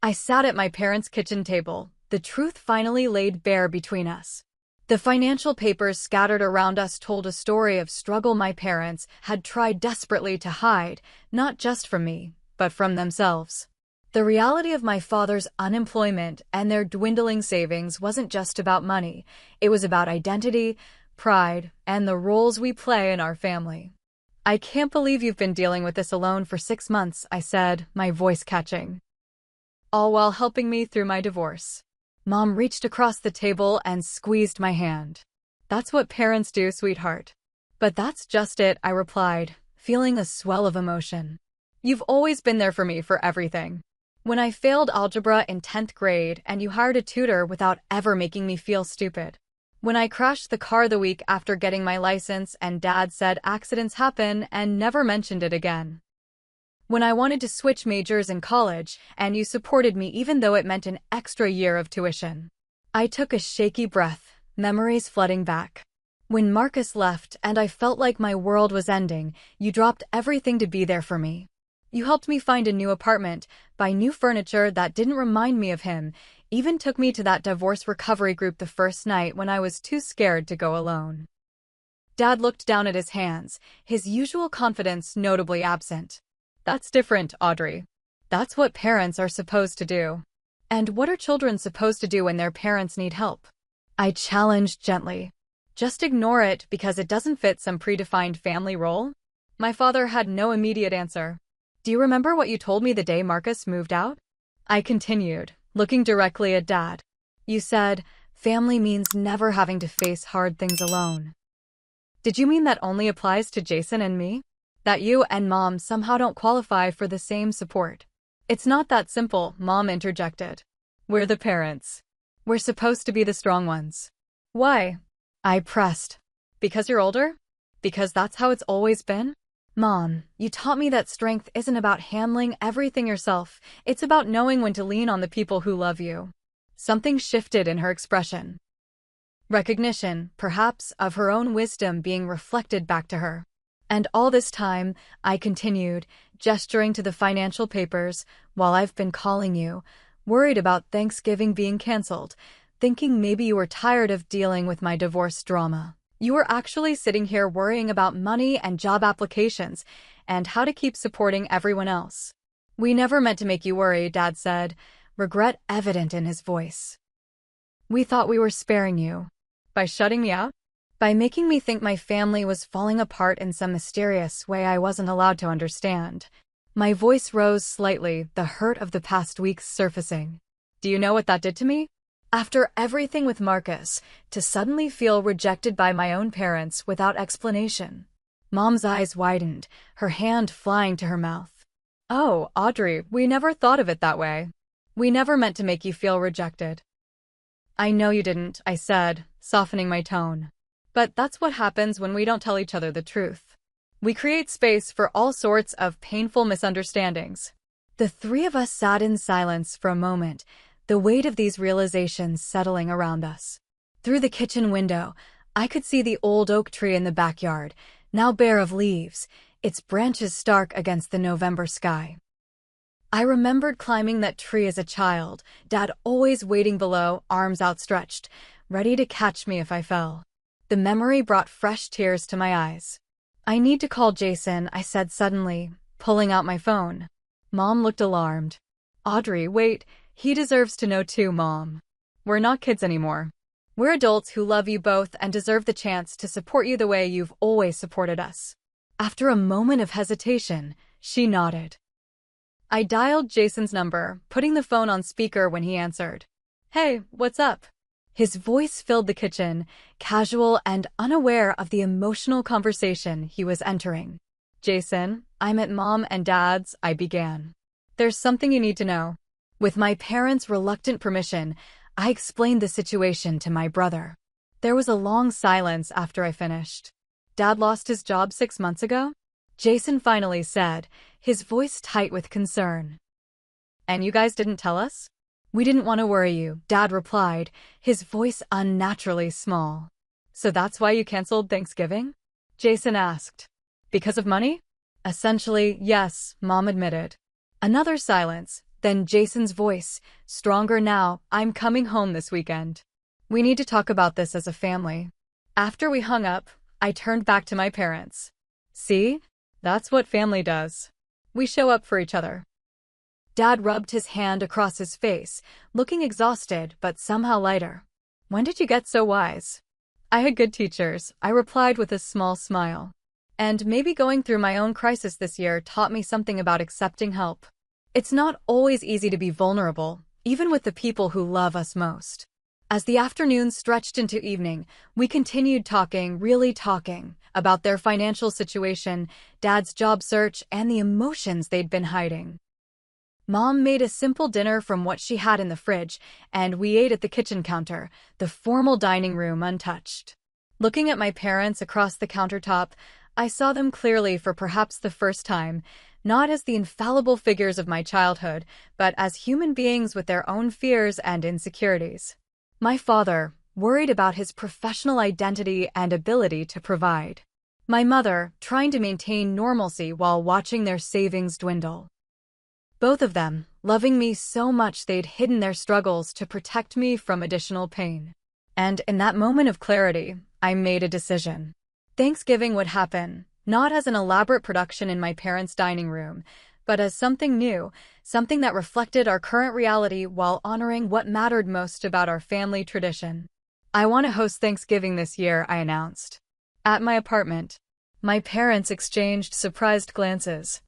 I sat at my parents' kitchen table, the truth finally laid bare between us. The financial papers scattered around us told a story of struggle my parents had tried desperately to hide, not just from me, but from themselves. The reality of my father's unemployment and their dwindling savings wasn't just about money. It was about identity, pride, and the roles we play in our family. I can't believe you've been dealing with this alone for 6 months, I said, my voice catching. All while helping me through my divorce. Mom reached across the table and squeezed my hand. That's what parents do, sweetheart. But that's just it, I replied, feeling a swell of emotion. You've always been there for me for everything. When I failed algebra in 10th grade and you hired a tutor without ever making me feel stupid. When I crashed the car the week after getting my license and Dad said accidents happen and never mentioned it again. When I wanted to switch majors in college and you supported me even though it meant an extra year of tuition. I took a shaky breath, memories flooding back. When Marcus left and I felt like my world was ending, you dropped everything to be there for me. You helped me find a new apartment, buy new furniture that didn't remind me of him, even took me to that divorce recovery group the first night when I was too scared to go alone. Dad looked down at his hands, his usual confidence notably absent. That's different, Audrey. That's what parents are supposed to do. And what are children supposed to do when their parents need help? I challenged gently. Just ignore it because it doesn't fit some predefined family role? My father had no immediate answer. Do you remember what you told me the day Marcus moved out? I continued, looking directly at Dad. You said, family means never having to face hard things alone. Did you mean that only applies to Jason and me? That you and Mom somehow don't qualify for the same support? It's not that simple, Mom interjected. We're the parents. We're supposed to be the strong ones. Why? I pressed. Because you're older? Because that's how it's always been? Mom, you taught me that strength isn't about handling everything yourself. It's about knowing when to lean on the people who love you. Something shifted in her expression. Recognition, perhaps, of her own wisdom being reflected back to her. And all this time, I continued, gesturing to the financial papers, while I've been calling you, worried about Thanksgiving being canceled, thinking maybe you were tired of dealing with my divorce drama. You were actually sitting here worrying about money and job applications and how to keep supporting everyone else. We never meant to make you worry, Dad said, regret evident in his voice. We thought we were sparing you. By shutting me out? By making me think my family was falling apart in some mysterious way I wasn't allowed to understand. My voice rose slightly, the hurt of the past weeks surfacing. Do you know what that did to me? After everything with Marcus, to suddenly feel rejected by my own parents without explanation. Mom's eyes widened, her hand flying to her mouth. Oh, Audrey, we never thought of it that way. We never meant to make you feel rejected. I know you didn't, I said, softening my tone. But that's what happens when we don't tell each other the truth. We create space for all sorts of painful misunderstandings. The three of us sat in silence for a moment, the weight of these realizations settling around us. Through the kitchen window, I could see the old oak tree in the backyard, now bare of leaves, its branches stark against the November sky. I remembered climbing that tree as a child, Dad always waiting below, arms outstretched, ready to catch me if I fell. The memory brought fresh tears to my eyes. I need to call Jason, I said suddenly, pulling out my phone. Mom looked alarmed. Audrey, wait. He deserves to know too, Mom. We're not kids anymore. We're adults who love you both and deserve the chance to support you the way you've always supported us. After a moment of hesitation, she nodded. I dialed Jason's number, putting the phone on speaker when he answered. Hey, what's up? His voice filled the kitchen, casual and unaware of the emotional conversation he was entering. Jason, I'm at Mom and Dad's, I began. There's something you need to know. With my parents' reluctant permission, I explained the situation to my brother. There was a long silence after I finished. Dad lost his job 6 months ago? Jason finally said, his voice tight with concern. And you guys didn't tell us? We didn't want to worry you, Dad replied, his voice unnaturally small. So that's why you canceled Thanksgiving? Jason asked. Because of money? Essentially, yes, Mom admitted. Another silence. Then Jason's voice, stronger now, I'm coming home this weekend. We need to talk about this as a family. After we hung up, I turned back to my parents. See? That's what family does. We show up for each other. Dad rubbed his hand across his face, looking exhausted but somehow lighter. When did you get so wise? I had good teachers, I replied with a small smile. And maybe going through my own crisis this year taught me something about accepting help. It's not always easy to be vulnerable, even with the people who love us most. As the afternoon stretched into evening, we continued talking, really talking, about their financial situation, Dad's job search, and the emotions they'd been hiding. Mom made a simple dinner from what she had in the fridge, and we ate at the kitchen counter, the formal dining room untouched. Looking at my parents across the countertop, I saw them clearly for perhaps the first time, not as the infallible figures of my childhood, but as human beings with their own fears and insecurities. My father, worried about his professional identity and ability to provide. My mother, trying to maintain normalcy while watching their savings dwindle. Both of them, loving me so much they'd hidden their struggles to protect me from additional pain. And in that moment of clarity, I made a decision. Thanksgiving would happen, not as an elaborate production in my parents' dining room, but as something new, something that reflected our current reality while honoring what mattered most about our family tradition. I want to host Thanksgiving this year, I announced. At my apartment. My parents exchanged surprised glances.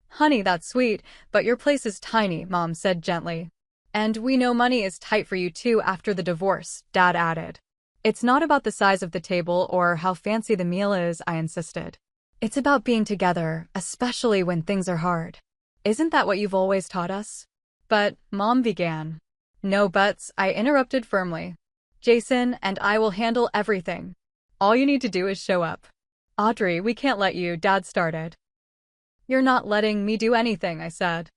Honey, that's sweet, but your place is tiny, Mom said gently. And we know money is tight for you too after the divorce, Dad added. It's not about the size of the table or how fancy the meal is, I insisted. It's about being together, especially when things are hard. Isn't that what you've always taught us? But, Mom began. No buts, I interrupted firmly. Jason and I will handle everything. All you need to do is show up. Audrey, we can't let you, Dad started. You're not letting me do anything, I said.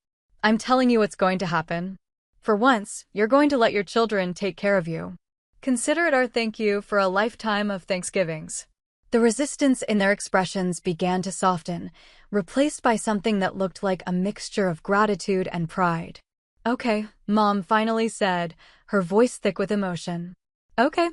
I'm telling you what's going to happen. For once, you're going to let your children take care of you. Consider it our thank you for a lifetime of Thanksgivings. The resistance in their expressions began to soften, replaced by something that looked like a mixture of gratitude and pride. Okay, Mom finally said, her voice thick with emotion. Okay.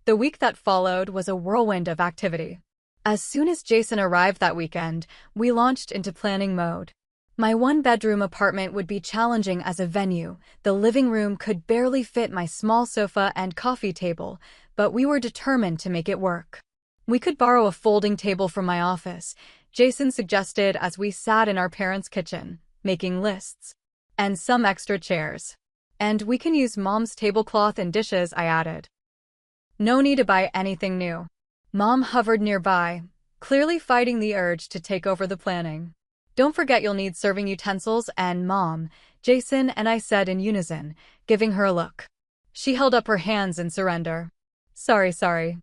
The week that followed was a whirlwind of activity. As soon as Jason arrived that weekend, we launched into planning mode. My one-bedroom apartment would be challenging as a venue. The living room could barely fit my small sofa and coffee table, but we were determined to make it work. We could borrow a folding table from my office, Jason suggested as we sat in our parents' kitchen, making lists. And some extra chairs. And we can use Mom's tablecloth and dishes, I added. No need to buy anything new. Mom hovered nearby, clearly fighting the urge to take over the planning. Don't forget you'll need serving utensils and Mom, Jason and I said in unison, giving her a look. She held up her hands in surrender. Sorry.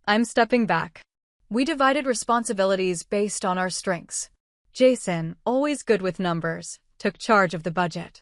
I'm stepping back. We divided responsibilities based on our strengths. Jason, always good with numbers, took charge of the budget.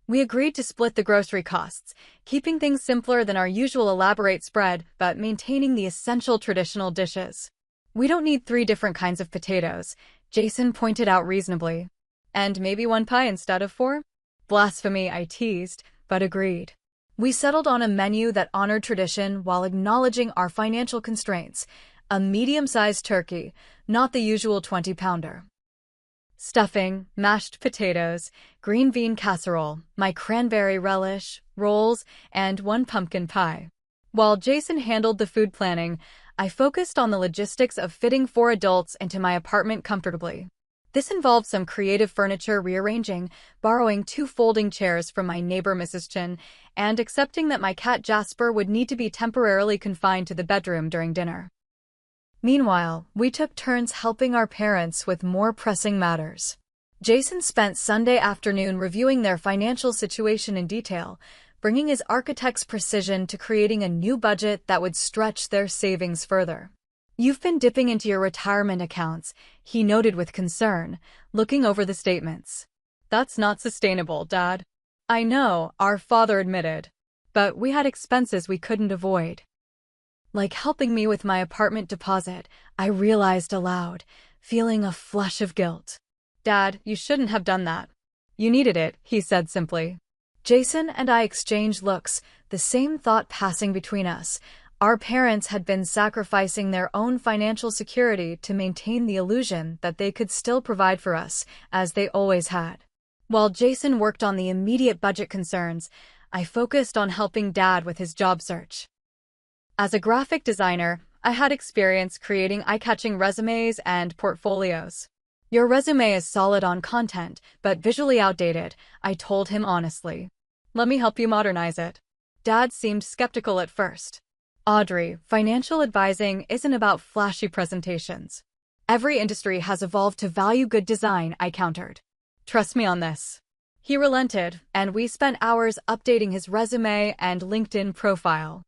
We agreed to split the grocery costs, keeping things simpler than our usual elaborate spread, but maintaining the essential traditional dishes. We don't need 3 different kinds of potatoes, Jason pointed out reasonably. And maybe 1 pie instead of 4? Blasphemy, I teased, but agreed. We settled on a menu that honored tradition while acknowledging our financial constraints, a medium-sized turkey, not the usual 20-pounder. Stuffing, mashed potatoes, green bean casserole, my cranberry relish, rolls, and 1 pumpkin pie. While Jason handled the food planning, I focused on the logistics of fitting 4 adults into my apartment comfortably. This involved some creative furniture rearranging, borrowing 2 folding chairs from my neighbor Mrs. Chin, and accepting that my cat Jasper would need to be temporarily confined to the bedroom during dinner. Meanwhile, we took turns helping our parents with more pressing matters. Jason spent Sunday afternoon reviewing their financial situation in detail, bringing his architect's precision to creating a new budget that would stretch their savings further. You've been dipping into your retirement accounts, he noted with concern, looking over the statements. That's not sustainable, Dad. I know, our father admitted. But we had expenses we couldn't avoid. Like helping me with my apartment deposit, I realized aloud, feeling a flush of guilt. Dad, you shouldn't have done that. You needed it, he said simply. Jason and I exchanged looks, the same thought passing between us. Our parents had been sacrificing their own financial security to maintain the illusion that they could still provide for us, as they always had. While Jason worked on the immediate budget concerns, I focused on helping Dad with his job search. As a graphic designer, I had experience creating eye-catching resumes and portfolios. Your resume is solid on content, but visually outdated, I told him honestly. Let me help you modernize it. Dad seemed skeptical at first. Audrey, financial advising isn't about flashy presentations. Every industry has evolved to value good design, I countered. Trust me on this. He relented, and we spent hours updating his resume and LinkedIn profile.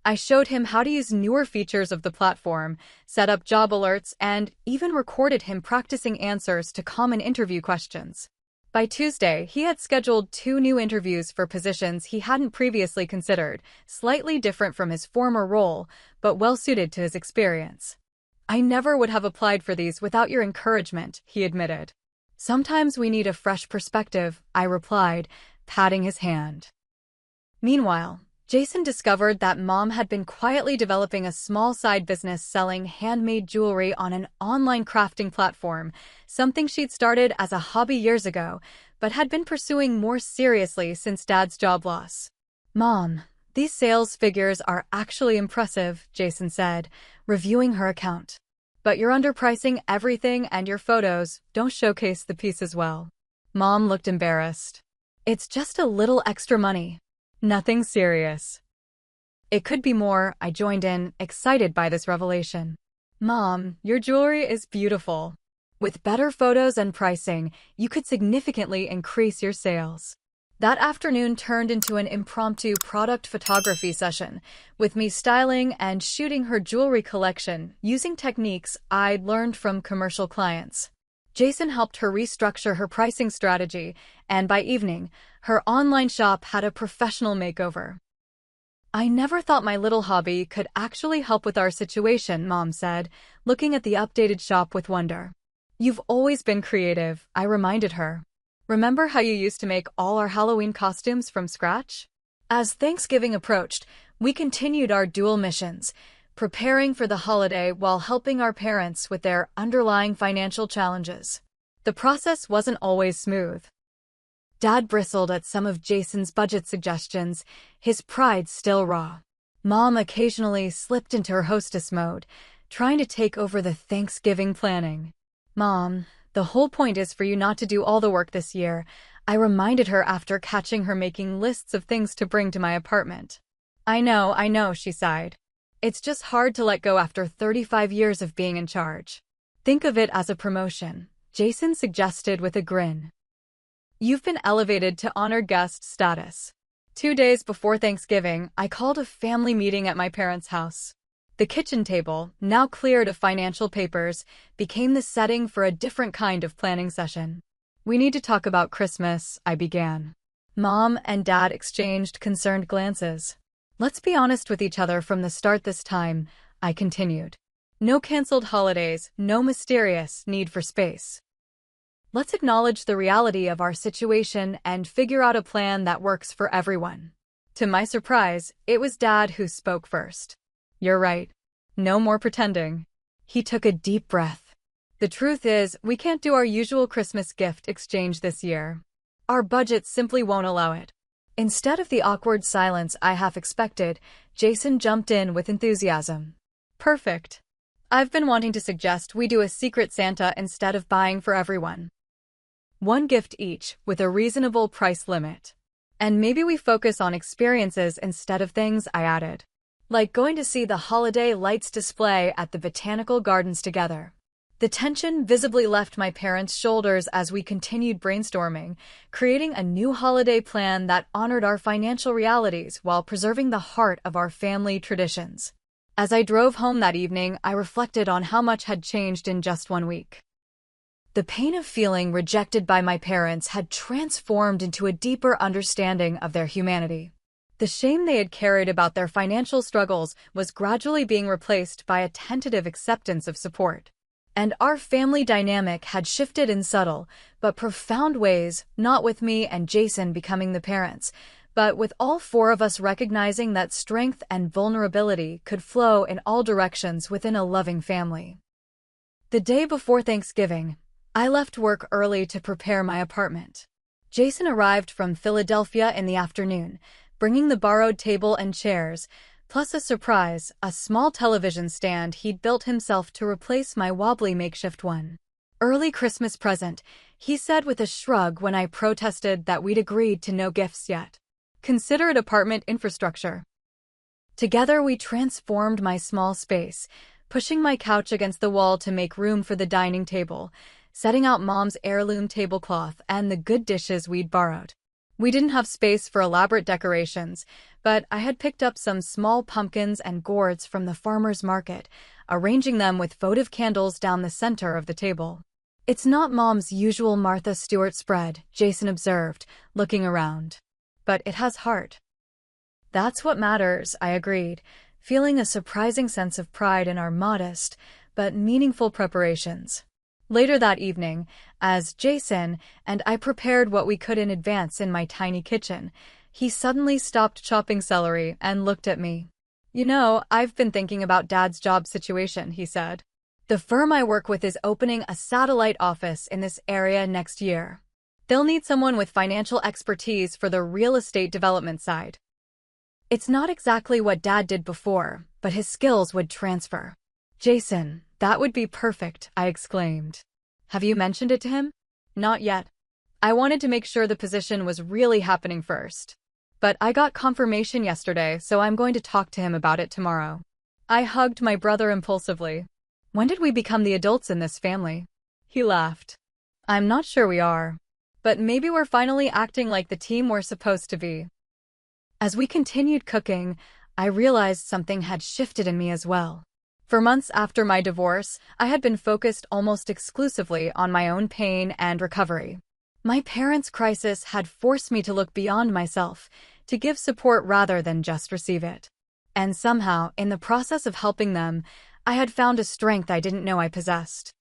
I showed him how to use newer features of the platform, set up job alerts, and even recorded him practicing answers to common interview questions. By Tuesday, he had scheduled 2 new interviews for positions he hadn't previously considered, slightly different from his former role, but well-suited to his experience. I never would have applied for these without your encouragement, he admitted. Sometimes we need a fresh perspective, I replied, patting his hand. Meanwhile, Jason discovered that Mom had been quietly developing a small side business selling handmade jewelry on an online crafting platform, something she'd started as a hobby years ago, but had been pursuing more seriously since Dad's job loss. Mom, these sales figures are actually impressive, Jason said, reviewing her account. But you're underpricing everything and your photos don't showcase the pieces well. Mom looked embarrassed. It's just a little extra money. Nothing serious. It could be more, I joined in, excited by this revelation. Mom, your jewelry is beautiful. With better photos and pricing, you could significantly increase your sales. That afternoon turned into an impromptu product photography session, with me styling and shooting her jewelry collection using techniques I'd learned from commercial clients. Jason helped her restructure her pricing strategy, and by evening, her online shop had a professional makeover. I never thought my little hobby could actually help with our situation, Mom said, looking at the updated shop with wonder. You've always been creative, I reminded her. Remember how you used to make all our Halloween costumes from scratch? As Thanksgiving approached, we continued our dual missions, preparing for the holiday while helping our parents with their underlying financial challenges. The process wasn't always smooth. Dad bristled at some of Jason's budget suggestions, his pride still raw. Mom occasionally slipped into her hostess mode, trying to take over the Thanksgiving planning. Mom, the whole point is for you not to do all the work this year, I reminded her after catching her making lists of things to bring to my apartment. I know, she sighed. It's just hard to let go after 35 years of being in charge. Think of it as a promotion, Jason suggested with a grin. You've been elevated to honored guest status. 2 days before Thanksgiving, I called a family meeting at my parents' house. The kitchen table, now cleared of financial papers, became the setting for a different kind of planning session. We need to talk about Christmas, I began. Mom and Dad exchanged concerned glances. Let's be honest with each other from the start this time, I continued. No canceled holidays, no mysterious need for space. Let's acknowledge the reality of our situation and figure out a plan that works for everyone. To my surprise, it was Dad who spoke first. You're right. No more pretending. He took a deep breath. The truth is, we can't do our usual Christmas gift exchange this year. Our budget simply won't allow it. Instead of the awkward silence I half expected, Jason jumped in with enthusiasm. Perfect. I've been wanting to suggest we do a Secret Santa instead of buying for everyone. 1 gift each, with a reasonable price limit. And maybe we focus on experiences instead of things, I added. Like going to see the holiday lights display at the Botanical Gardens together. The tension visibly left my parents' shoulders as we continued brainstorming, creating a new holiday plan that honored our financial realities while preserving the heart of our family traditions. As I drove home that evening, I reflected on how much had changed in just 1 week. The pain of feeling rejected by my parents had transformed into a deeper understanding of their humanity. The shame they had carried about their financial struggles was gradually being replaced by a tentative acceptance of support. And our family dynamic had shifted in subtle but profound ways, not with me and Jason becoming the parents, but with all 4 of us recognizing that strength and vulnerability could flow in all directions within a loving family. The day before Thanksgiving, I left work early to prepare my apartment. Jason arrived from Philadelphia in the afternoon, bringing the borrowed table and chairs, plus a surprise, a small television stand he'd built himself to replace my wobbly makeshift one. Early Christmas present, he said with a shrug when I protested that we'd agreed to no gifts yet. Consider it apartment infrastructure. Together we transformed my small space, pushing my couch against the wall to make room for the dining table, setting out Mom's heirloom tablecloth and the good dishes we'd borrowed. We didn't have space for elaborate decorations, but I had picked up some small pumpkins and gourds from the farmer's market, arranging them with votive candles down the center of the table. It's not Mom's usual Martha Stewart spread, Jason observed, looking around. But it has heart. That's what matters, I agreed, feeling a surprising sense of pride in our modest but meaningful preparations. Later that evening, as Jason and I prepared what we could in advance in my tiny kitchen, he suddenly stopped chopping celery and looked at me. You know, I've been thinking about Dad's job situation, he said. The firm I work with is opening a satellite office in this area next year. They'll need someone with financial expertise for the real estate development side. It's not exactly what Dad did before, but his skills would transfer. Jason, that would be perfect, I exclaimed. Have you mentioned it to him? Not yet. I wanted to make sure the position was really happening first. But I got confirmation yesterday, so I'm going to talk to him about it tomorrow. I hugged my brother impulsively. When did we become the adults in this family? He laughed. I'm not sure we are. But maybe we're finally acting like the team we're supposed to be. As we continued cooking, I realized something had shifted in me as well. For months after my divorce, I had been focused almost exclusively on my own pain and recovery. My parents' crisis had forced me to look beyond myself, to give support rather than just receive it. And somehow, in the process of helping them, I had found a strength I didn't know I possessed.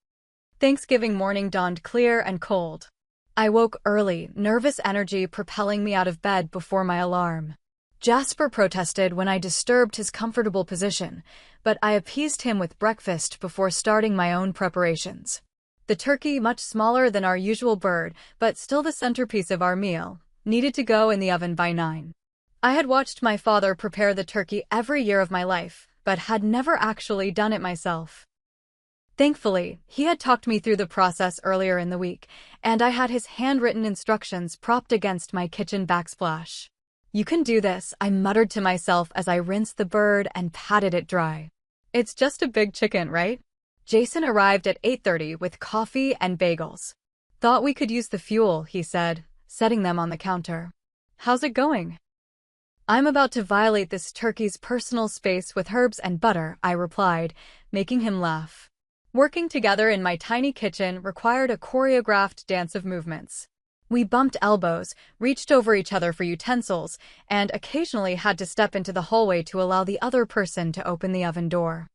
Thanksgiving morning dawned clear and cold. I woke early, nervous energy propelling me out of bed before my alarm. Jasper protested when I disturbed his comfortable position, but I appeased him with breakfast before starting my own preparations. The turkey, much smaller than our usual bird, but still the centerpiece of our meal, needed to go in the oven by 9. I had watched my father prepare the turkey every year of my life, but had never actually done it myself. Thankfully, he had talked me through the process earlier in the week, and I had his handwritten instructions propped against my kitchen backsplash. You can do this, I muttered to myself as I rinsed the bird and patted it dry. It's just a big chicken, right? Jason arrived at 8:30 with coffee and bagels. Thought we could use the fuel, he said, setting them on the counter. How's it going? I'm about to violate this turkey's personal space with herbs and butter, I replied, making him laugh. Working together in my tiny kitchen required a choreographed dance of movements. We bumped elbows, reached over each other for utensils, and occasionally had to step into the hallway to allow the other person to open the oven door.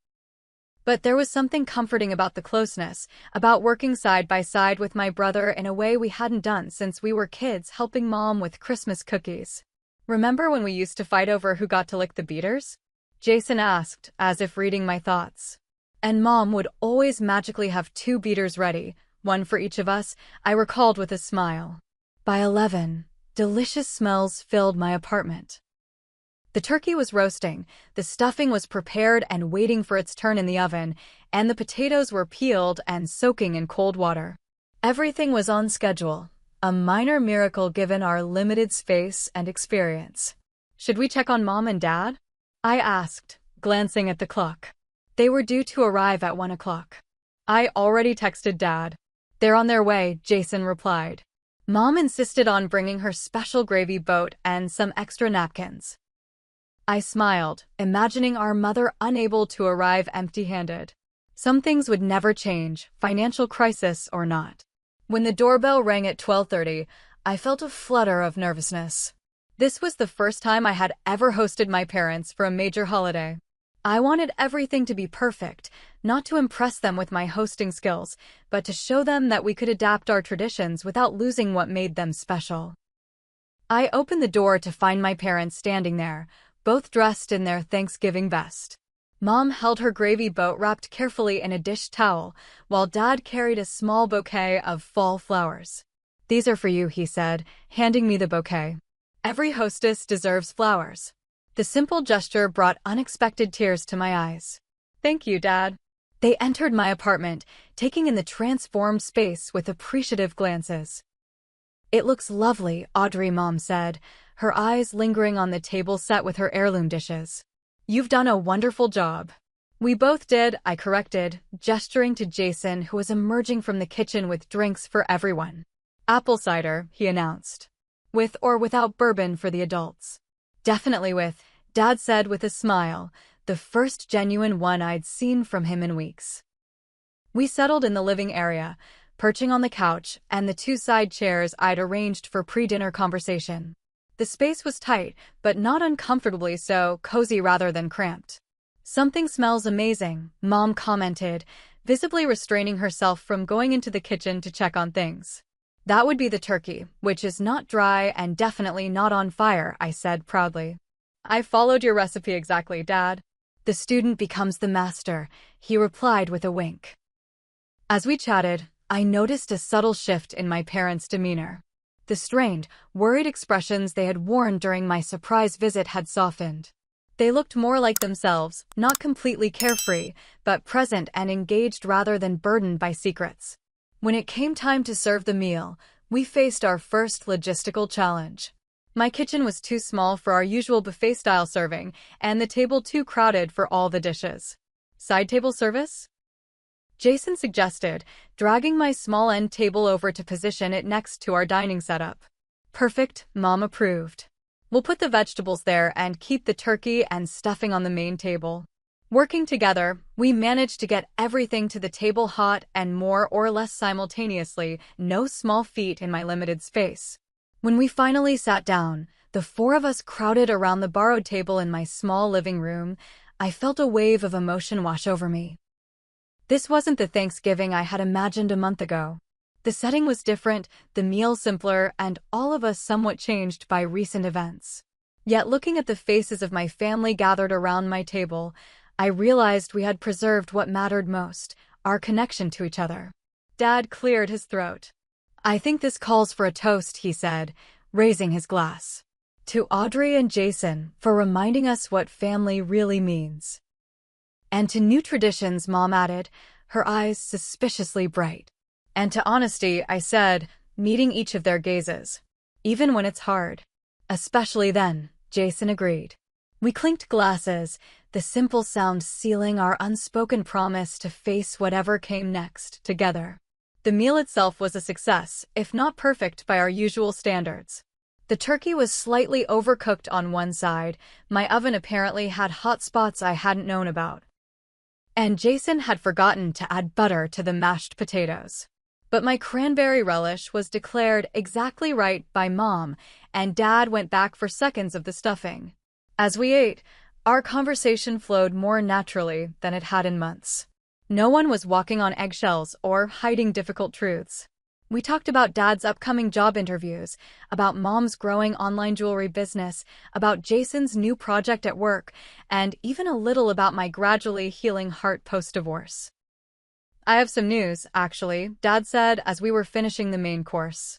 But there was something comforting about the closeness, about working side by side with my brother in a way we hadn't done since we were kids helping Mom with Christmas cookies. Remember when we used to fight over who got to lick the beaters? Jason asked, as if reading my thoughts. And Mom would always magically have 2 beaters ready, one for each of us, I recalled with a smile. By 11, delicious smells filled my apartment. The turkey was roasting, the stuffing was prepared and waiting for its turn in the oven, and the potatoes were peeled and soaking in cold water. Everything was on schedule, a minor miracle given our limited space and experience. Should we check on Mom and Dad? I asked, glancing at the clock. They were due to arrive at 1 o'clock. I already texted Dad. They're on their way, Jason replied. Mom insisted on bringing her special gravy boat and some extra napkins. I smiled, imagining our mother unable to arrive empty-handed. Some things would never change, financial crisis or not. When the doorbell rang at 12:30, I felt a flutter of nervousness. This was the first time I had ever hosted my parents for a major holiday. I wanted everything to be perfect, not to impress them with my hosting skills, but to show them that we could adapt our traditions without losing what made them special. I opened the door to find my parents standing there, both dressed in their Thanksgiving best. Mom held her gravy boat wrapped carefully in a dish towel, while Dad carried a small bouquet of fall flowers. These are for you, he said, handing me the bouquet. Every hostess deserves flowers. The simple gesture brought unexpected tears to my eyes. Thank you, Dad. They entered my apartment, taking in the transformed space with appreciative glances. It looks lovely, Audrey, Mom said, her eyes lingering on the table set with her heirloom dishes. You've done a wonderful job. We both did, I corrected, gesturing to Jason, who was emerging from the kitchen with drinks for everyone. Apple cider, he announced. With or without bourbon for the adults. Definitely with, Dad said with a smile, the first genuine one I'd seen from him in weeks. We settled in the living area, perching on the couch and the two side chairs I'd arranged for pre-dinner conversation. The space was tight, but not uncomfortably so, cozy rather than cramped. Something smells amazing, Mom commented, visibly restraining herself from going into the kitchen to check on things. That would be the turkey, which is not dry and definitely not on fire, I said proudly. I followed your recipe exactly, Dad. The student becomes the master, he replied with a wink. As we chatted, I noticed a subtle shift in my parents' demeanor. The strained, worried expressions they had worn during my surprise visit had softened. They looked more like themselves, not completely carefree, but present and engaged rather than burdened by secrets. When it came time to serve the meal, we faced our first logistical challenge. My kitchen was too small for our usual buffet-style serving, and the table too crowded for all the dishes. Side table service? Jason suggested, dragging my small end table over to position it next to our dining setup. Perfect, Mom approved. We'll put the vegetables there and keep the turkey and stuffing on the main table. Working together, we managed to get everything to the table hot and more or less simultaneously, no small feat in my limited space. When we finally sat down, the four of us crowded around the borrowed table in my small living room. I felt a wave of emotion wash over me. This wasn't the Thanksgiving I had imagined a month ago. The setting was different, the meal simpler, and all of us somewhat changed by recent events. Yet looking at the faces of my family gathered around my table, I realized we had preserved what mattered most, our connection to each other. Dad cleared his throat. I think this calls for a toast, he said, raising his glass. To Audrey and Jason, for reminding us what family really means. And to new traditions, Mom added, her eyes suspiciously bright. And to honesty, I said, meeting each of their gazes. Even when it's hard. Especially then, Jason agreed. We clinked glasses, the simple sound sealing our unspoken promise to face whatever came next, together. The meal itself was a success, if not perfect by our usual standards. The turkey was slightly overcooked on one side, my oven apparently had hot spots I hadn't known about. And Jason had forgotten to add butter to the mashed potatoes. But my cranberry relish was declared exactly right by Mom, and Dad went back for seconds of the stuffing. As we ate, our conversation flowed more naturally than it had in months. No one was walking on eggshells or hiding difficult truths. We talked about Dad's upcoming job interviews, about Mom's growing online jewelry business, about Jason's new project at work, and even a little about my gradually healing heart post-divorce. I have some news, actually, Dad said as we were finishing the main course.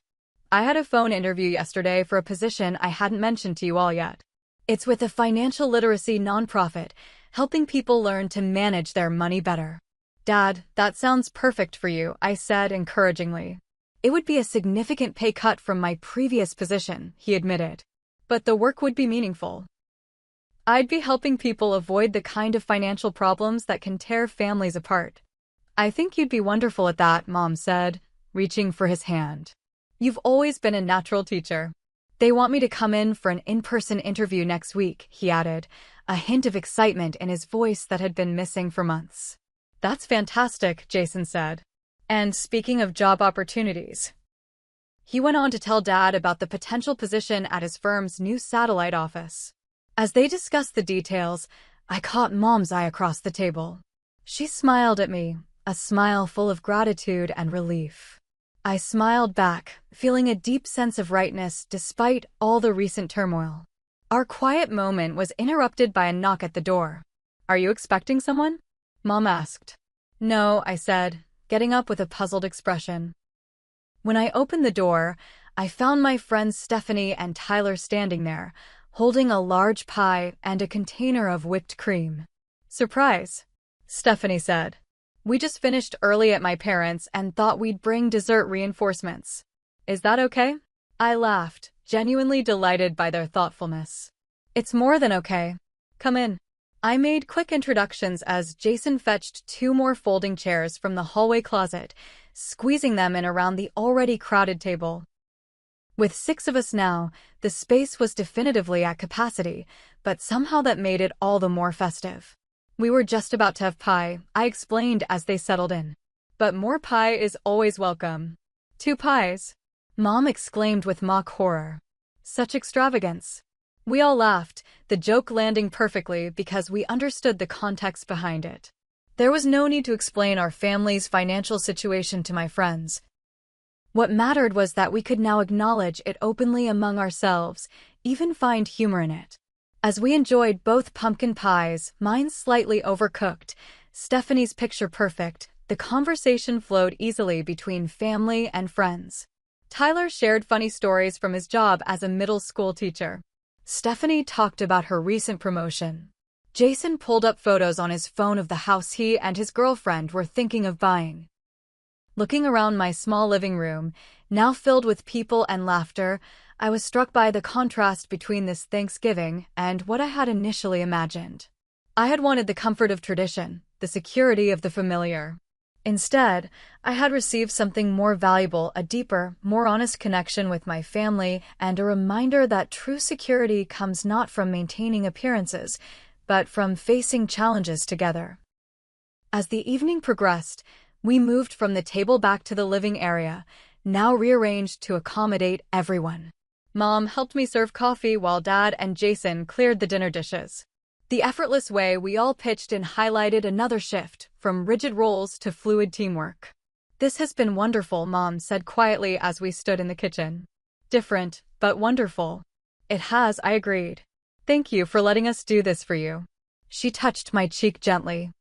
I had a phone interview yesterday for a position I hadn't mentioned to you all yet. It's with a financial literacy nonprofit, helping people learn to manage their money better. Dad, that sounds perfect for you, I said encouragingly. It would be a significant pay cut from my previous position, he admitted. But the work would be meaningful. I'd be helping people avoid the kind of financial problems that can tear families apart. I think you'd be wonderful at that, Mom said, reaching for his hand. You've always been a natural teacher. They want me to come in for an in-person interview next week, he added, a hint of excitement in his voice that had been missing for months. That's fantastic, Jason said. And speaking of job opportunities, he went on to tell Dad about the potential position at his firm's new satellite office. As they discussed the details, I caught Mom's eye across the table. She smiled at me, a smile full of gratitude and relief. I smiled back, feeling a deep sense of rightness despite all the recent turmoil. Our quiet moment was interrupted by a knock at the door. Are you expecting someone? Mom asked. No, I said, getting up with a puzzled expression. When I opened the door, I found my friends Stephanie and Tyler standing there, holding a large pie and a container of whipped cream. "Surprise," Stephanie said. "We just finished early at my parents' and thought we'd bring dessert reinforcements. Is that okay?" I laughed, genuinely delighted by their thoughtfulness. "It's more than okay. Come in." I made quick introductions as Jason fetched 2 more folding chairs from the hallway closet, squeezing them in around the already crowded table. With 6 of us now, the space was definitively at capacity, but somehow that made it all the more festive. "We were just about to have pie," I explained as they settled in. "But more pie is always welcome." "2 pies?" Mom exclaimed with mock horror. "Such extravagance." We all laughed, the joke landing perfectly because we understood the context behind it. There was no need to explain our family's financial situation to my friends. What mattered was that we could now acknowledge it openly among ourselves, even find humor in it. As we enjoyed both pumpkin pies, mine slightly overcooked, Stephanie's picture perfect, the conversation flowed easily between family and friends. Tyler shared funny stories from his job as a middle school teacher. Stephanie talked about her recent promotion. Jason pulled up photos on his phone of the house he and his girlfriend were thinking of buying. Looking around my small living room, now filled with people and laughter, I was struck by the contrast between this Thanksgiving and what I had initially imagined. I had wanted the comfort of tradition, the security of the familiar. Instead, I had received something more valuable, a deeper, more honest connection with my family, and a reminder that true security comes not from maintaining appearances, but from facing challenges together. As the evening progressed, we moved from the table back to the living area, now rearranged to accommodate everyone. Mom helped me serve coffee while Dad and Jason cleared the dinner dishes. The effortless way we all pitched in highlighted another shift, from rigid roles to fluid teamwork. "This has been wonderful," Mom said quietly as we stood in the kitchen. "Different, but wonderful." "It has," I agreed. "Thank you for letting us do this for you." She touched my cheek gently.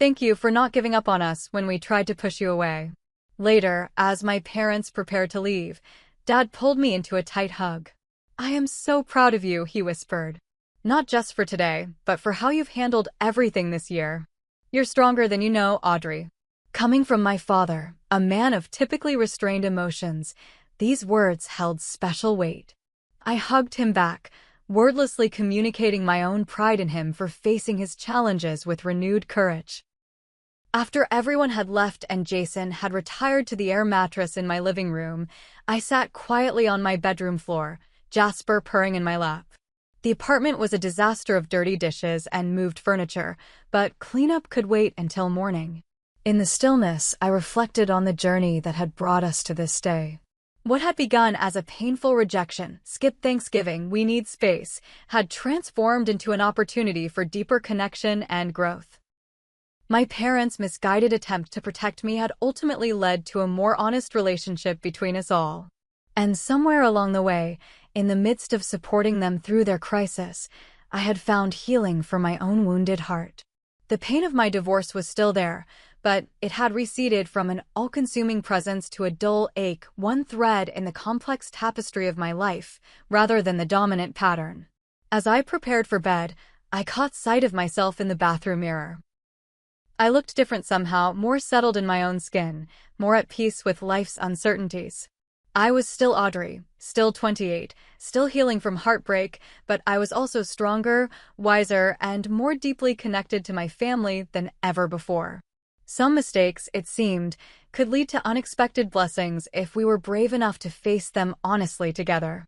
"Thank you for not giving up on us when we tried to push you away." Later, as my parents prepared to leave, Dad pulled me into a tight hug. "I am so proud of you," he whispered. "Not just for today, but for how you've handled everything this year. You're stronger than you know, Audrey." Coming from my father, a man of typically restrained emotions, these words held special weight. I hugged him back, wordlessly communicating my own pride in him for facing his challenges with renewed courage. After everyone had left and Jason had retired to the air mattress in my living room, I sat quietly on my bedroom floor, Jasper purring in my lap. The apartment was a disaster of dirty dishes and moved furniture, but cleanup could wait until morning. In the stillness, I reflected on the journey that had brought us to this day. What had begun as a painful rejection, "Skip Thanksgiving, we need space," had transformed into an opportunity for deeper connection and growth. My parents' misguided attempt to protect me had ultimately led to a more honest relationship between us all. And somewhere along the way, in the midst of supporting them through their crisis, I had found healing for my own wounded heart. The pain of my divorce was still there, but it had receded from an all-consuming presence to a dull ache, one thread in the complex tapestry of my life, rather than the dominant pattern. As I prepared for bed, I caught sight of myself in the bathroom mirror. I looked different somehow, more settled in my own skin, more at peace with life's uncertainties. I was still Audrey, still 28, still healing from heartbreak, but I was also stronger, wiser, and more deeply connected to my family than ever before. Some mistakes, it seemed, could lead to unexpected blessings if we were brave enough to face them honestly together.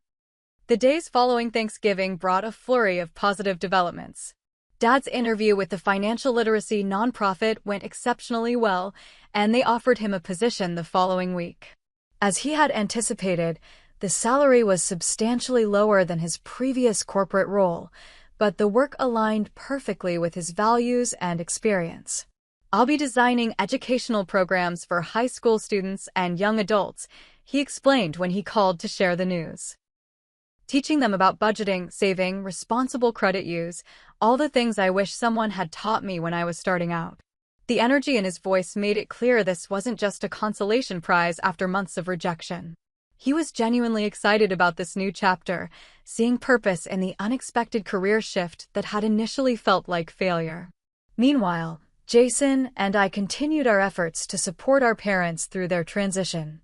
The days following Thanksgiving brought a flurry of positive developments. Dad's interview with the financial literacy nonprofit went exceptionally well, and they offered him a position the following week. As he had anticipated, the salary was substantially lower than his previous corporate role, but the work aligned perfectly with his values and experience. "I'll be designing educational programs for high school students and young adults," he explained when he called to share the news. "Teaching them about budgeting, saving, responsible credit use, all the things I wish someone had taught me when I was starting out." The energy in his voice made it clear this wasn't just a consolation prize after months of rejection. He was genuinely excited about this new chapter, seeing purpose in the unexpected career shift that had initially felt like failure. Meanwhile, Jason and I continued our efforts to support our parents through their transition.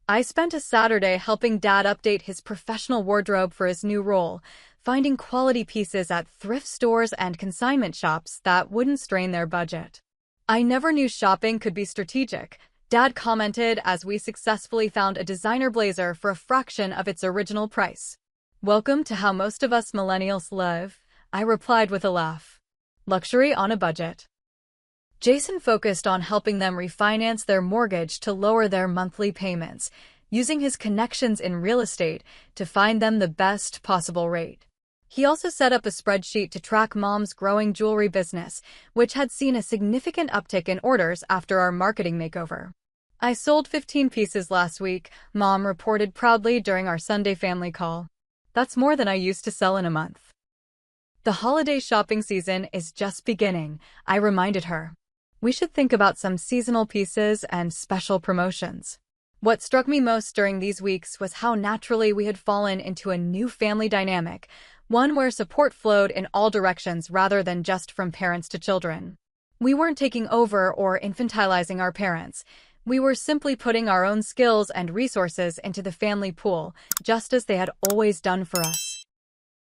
I spent a Saturday helping Dad update his professional wardrobe for his new role, finding quality pieces at thrift stores and consignment shops that wouldn't strain their budget. "I never knew shopping could be strategic," Dad commented as we successfully found a designer blazer for a fraction of its original price. "Welcome to how most of us millennials live," I replied with a laugh. "Luxury on a budget." Jason focused on helping them refinance their mortgage to lower their monthly payments, using his connections in real estate to find them the best possible rate. He also set up a spreadsheet to track Mom's growing jewelry business, which had seen a significant uptick in orders after our marketing makeover. "I sold 15 pieces last week," Mom reported proudly during our Sunday family call. "That's more than I used to sell in a month." "The holiday shopping season is just beginning," I reminded her. "We should think about some seasonal pieces and special promotions." What struck me most during these weeks was how naturally we had fallen into a new family dynamic, one where support flowed in all directions rather than just from parents to children. We weren't taking over or infantilizing our parents. We were simply putting our own skills and resources into the family pool, just as they had always done for us.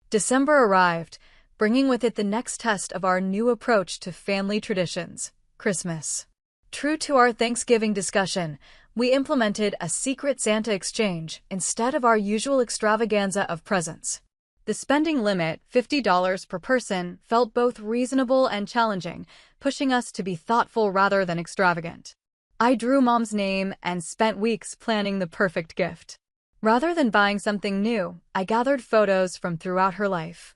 December arrived, bringing with it the next test of our new approach to family traditions, Christmas. True to our Thanksgiving discussion, we implemented a secret Santa exchange instead of our usual extravaganza of presents. The spending limit, $50 per person, felt both reasonable and challenging, pushing us to be thoughtful rather than extravagant. I drew Mom's name and spent weeks planning the perfect gift. Rather than buying something new, I gathered photos from throughout her life.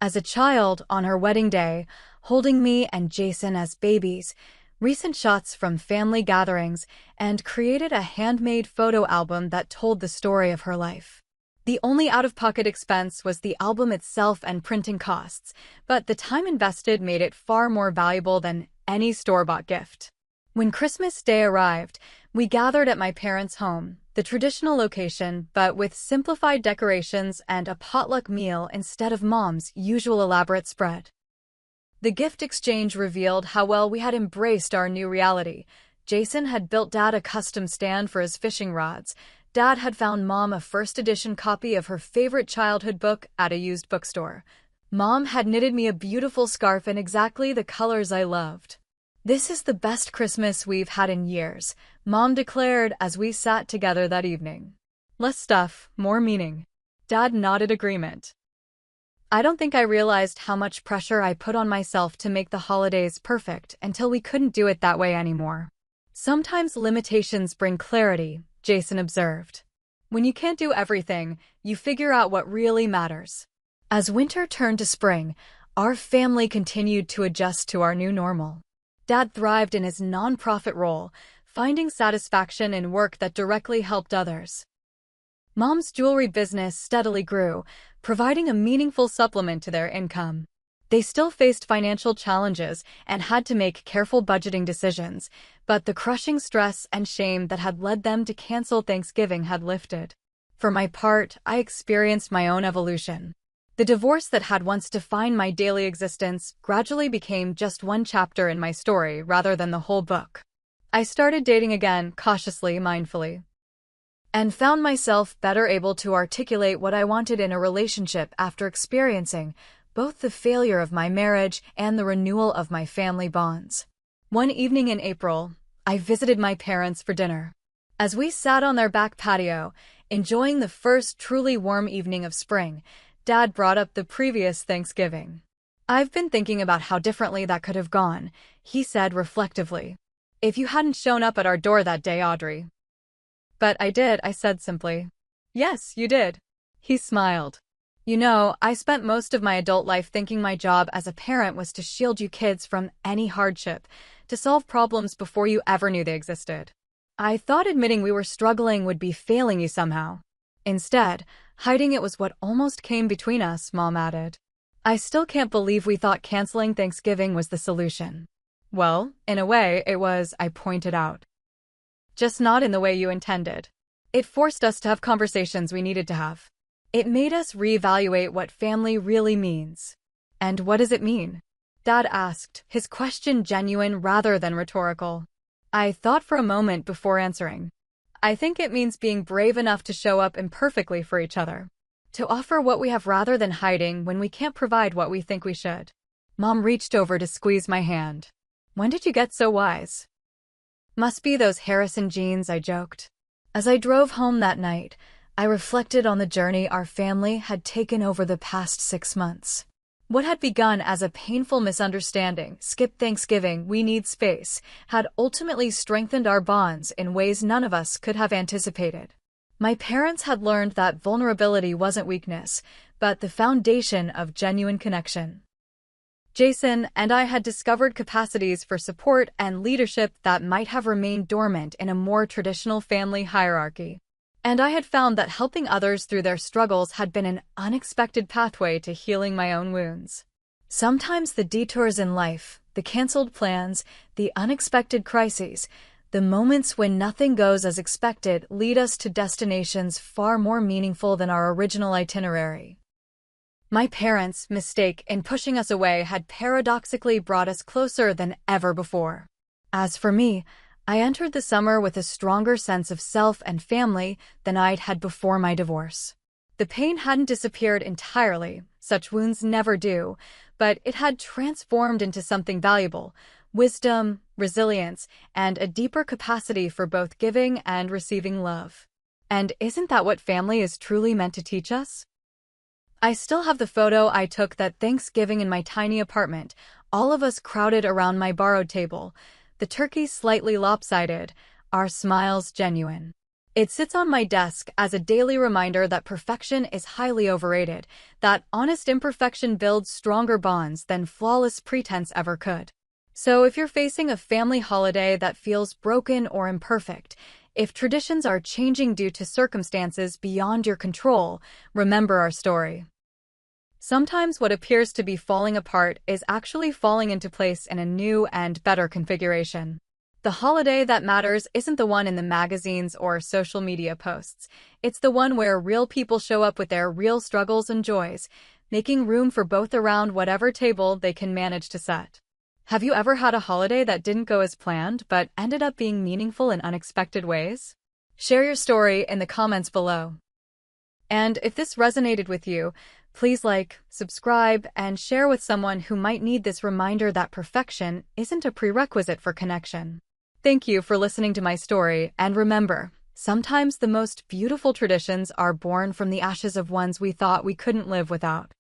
As a child, on her wedding day, holding me and Jason as babies, recent shots from family gatherings, and created a handmade photo album that told the story of her life. The only out-of-pocket expense was the album itself and printing costs, but the time invested made it far more valuable than any store-bought gift. When Christmas Day arrived, we gathered at my parents' home, the traditional location, but with simplified decorations and a potluck meal instead of Mom's usual elaborate spread. The gift exchange revealed how well we had embraced our new reality. Jason had built Dad a custom stand for his fishing rods. Dad had found Mom a first-edition copy of her favorite childhood book at a used bookstore. Mom had knitted me a beautiful scarf in exactly the colors I loved. "This is the best Christmas we've had in years," Mom declared as we sat together that evening. "Less stuff, more meaning." Dad nodded agreement. I don't think I realized how much pressure I put on myself to make the holidays perfect until we couldn't do it that way anymore. "Sometimes limitations bring clarity," Jason observed. "When you can't do everything, you figure out what really matters." As winter turned to spring, our family continued to adjust to our new normal. Dad thrived in his nonprofit role, finding satisfaction in work that directly helped others. Mom's jewelry business steadily grew, providing a meaningful supplement to their income. They still faced financial challenges and had to make careful budgeting decisions, but the crushing stress and shame that had led them to cancel Thanksgiving had lifted. For my part, I experienced my own evolution. The divorce that had once defined my daily existence gradually became just one chapter in my story rather than the whole book. I started dating again, cautiously, mindfully, and found myself better able to articulate what I wanted in a relationship after experiencing both the failure of my marriage and the renewal of my family bonds. One evening in April, I visited my parents for dinner. As we sat on their back patio, enjoying the first truly warm evening of spring, Dad brought up the previous Thanksgiving. "I've been thinking about how differently that could have gone," he said reflectively. "If you hadn't shown up at our door that day, Audrey." "But I did," I said simply. "Yes, you did." He smiled. "You know, I spent most of my adult life thinking my job as a parent was to shield you kids from any hardship, to solve problems before you ever knew they existed. I thought admitting we were struggling would be failing you somehow. Instead, hiding it was what almost came between us," Mom added. "I still can't believe we thought canceling Thanksgiving was the solution." "Well, in a way, it was," I pointed out. "Just not in the way you intended." It forced us to have conversations we needed to have. It made us reevaluate what family really means. And what does it mean? Dad asked, his question genuine rather than rhetorical. I thought for a moment before answering. I think it means being brave enough to show up imperfectly for each other. To offer what we have rather than hiding when we can't provide what we think we should. Mom reached over to squeeze my hand. When did you get so wise? Must be those Harrison genes, I joked. As I drove home that night, I reflected on the journey our family had taken over the past 6 months. What had begun as a painful misunderstanding, skip Thanksgiving, we need space, had ultimately strengthened our bonds in ways none of us could have anticipated. My parents had learned that vulnerability wasn't weakness, but the foundation of genuine connection. Jason and I had discovered capacities for support and leadership that might have remained dormant in a more traditional family hierarchy. And I had found that helping others through their struggles had been an unexpected pathway to healing my own wounds. Sometimes the detours in life, the canceled plans, the unexpected crises, the moments when nothing goes as expected lead us to destinations far more meaningful than our original itinerary. My parents' mistake in pushing us away had paradoxically brought us closer than ever before. As for me, I entered the summer with a stronger sense of self and family than I'd had before my divorce. The pain hadn't disappeared entirely, such wounds never do, but it had transformed into something valuable: wisdom, resilience, and a deeper capacity for both giving and receiving love. And isn't that what family is truly meant to teach us? I still have the photo I took that Thanksgiving in my tiny apartment, all of us crowded around my borrowed table, the turkey slightly lopsided, our smiles genuine. It sits on my desk as a daily reminder that perfection is highly overrated, that honest imperfection builds stronger bonds than flawless pretense ever could. So if you're facing a family holiday that feels broken or imperfect, if traditions are changing due to circumstances beyond your control, remember our story. Sometimes what appears to be falling apart is actually falling into place in a new and better configuration. The holiday that matters isn't the one in the magazines or social media posts. It's the one where real people show up with their real struggles and joys, making room for both around whatever table they can manage to set. Have you ever had a holiday that didn't go as planned but ended up being meaningful in unexpected ways? Share your story in the comments below. And if this resonated with you, please like, subscribe, and share with someone who might need this reminder that perfection isn't a prerequisite for connection. Thank you for listening to my story, and remember, sometimes the most beautiful traditions are born from the ashes of ones we thought we couldn't live without.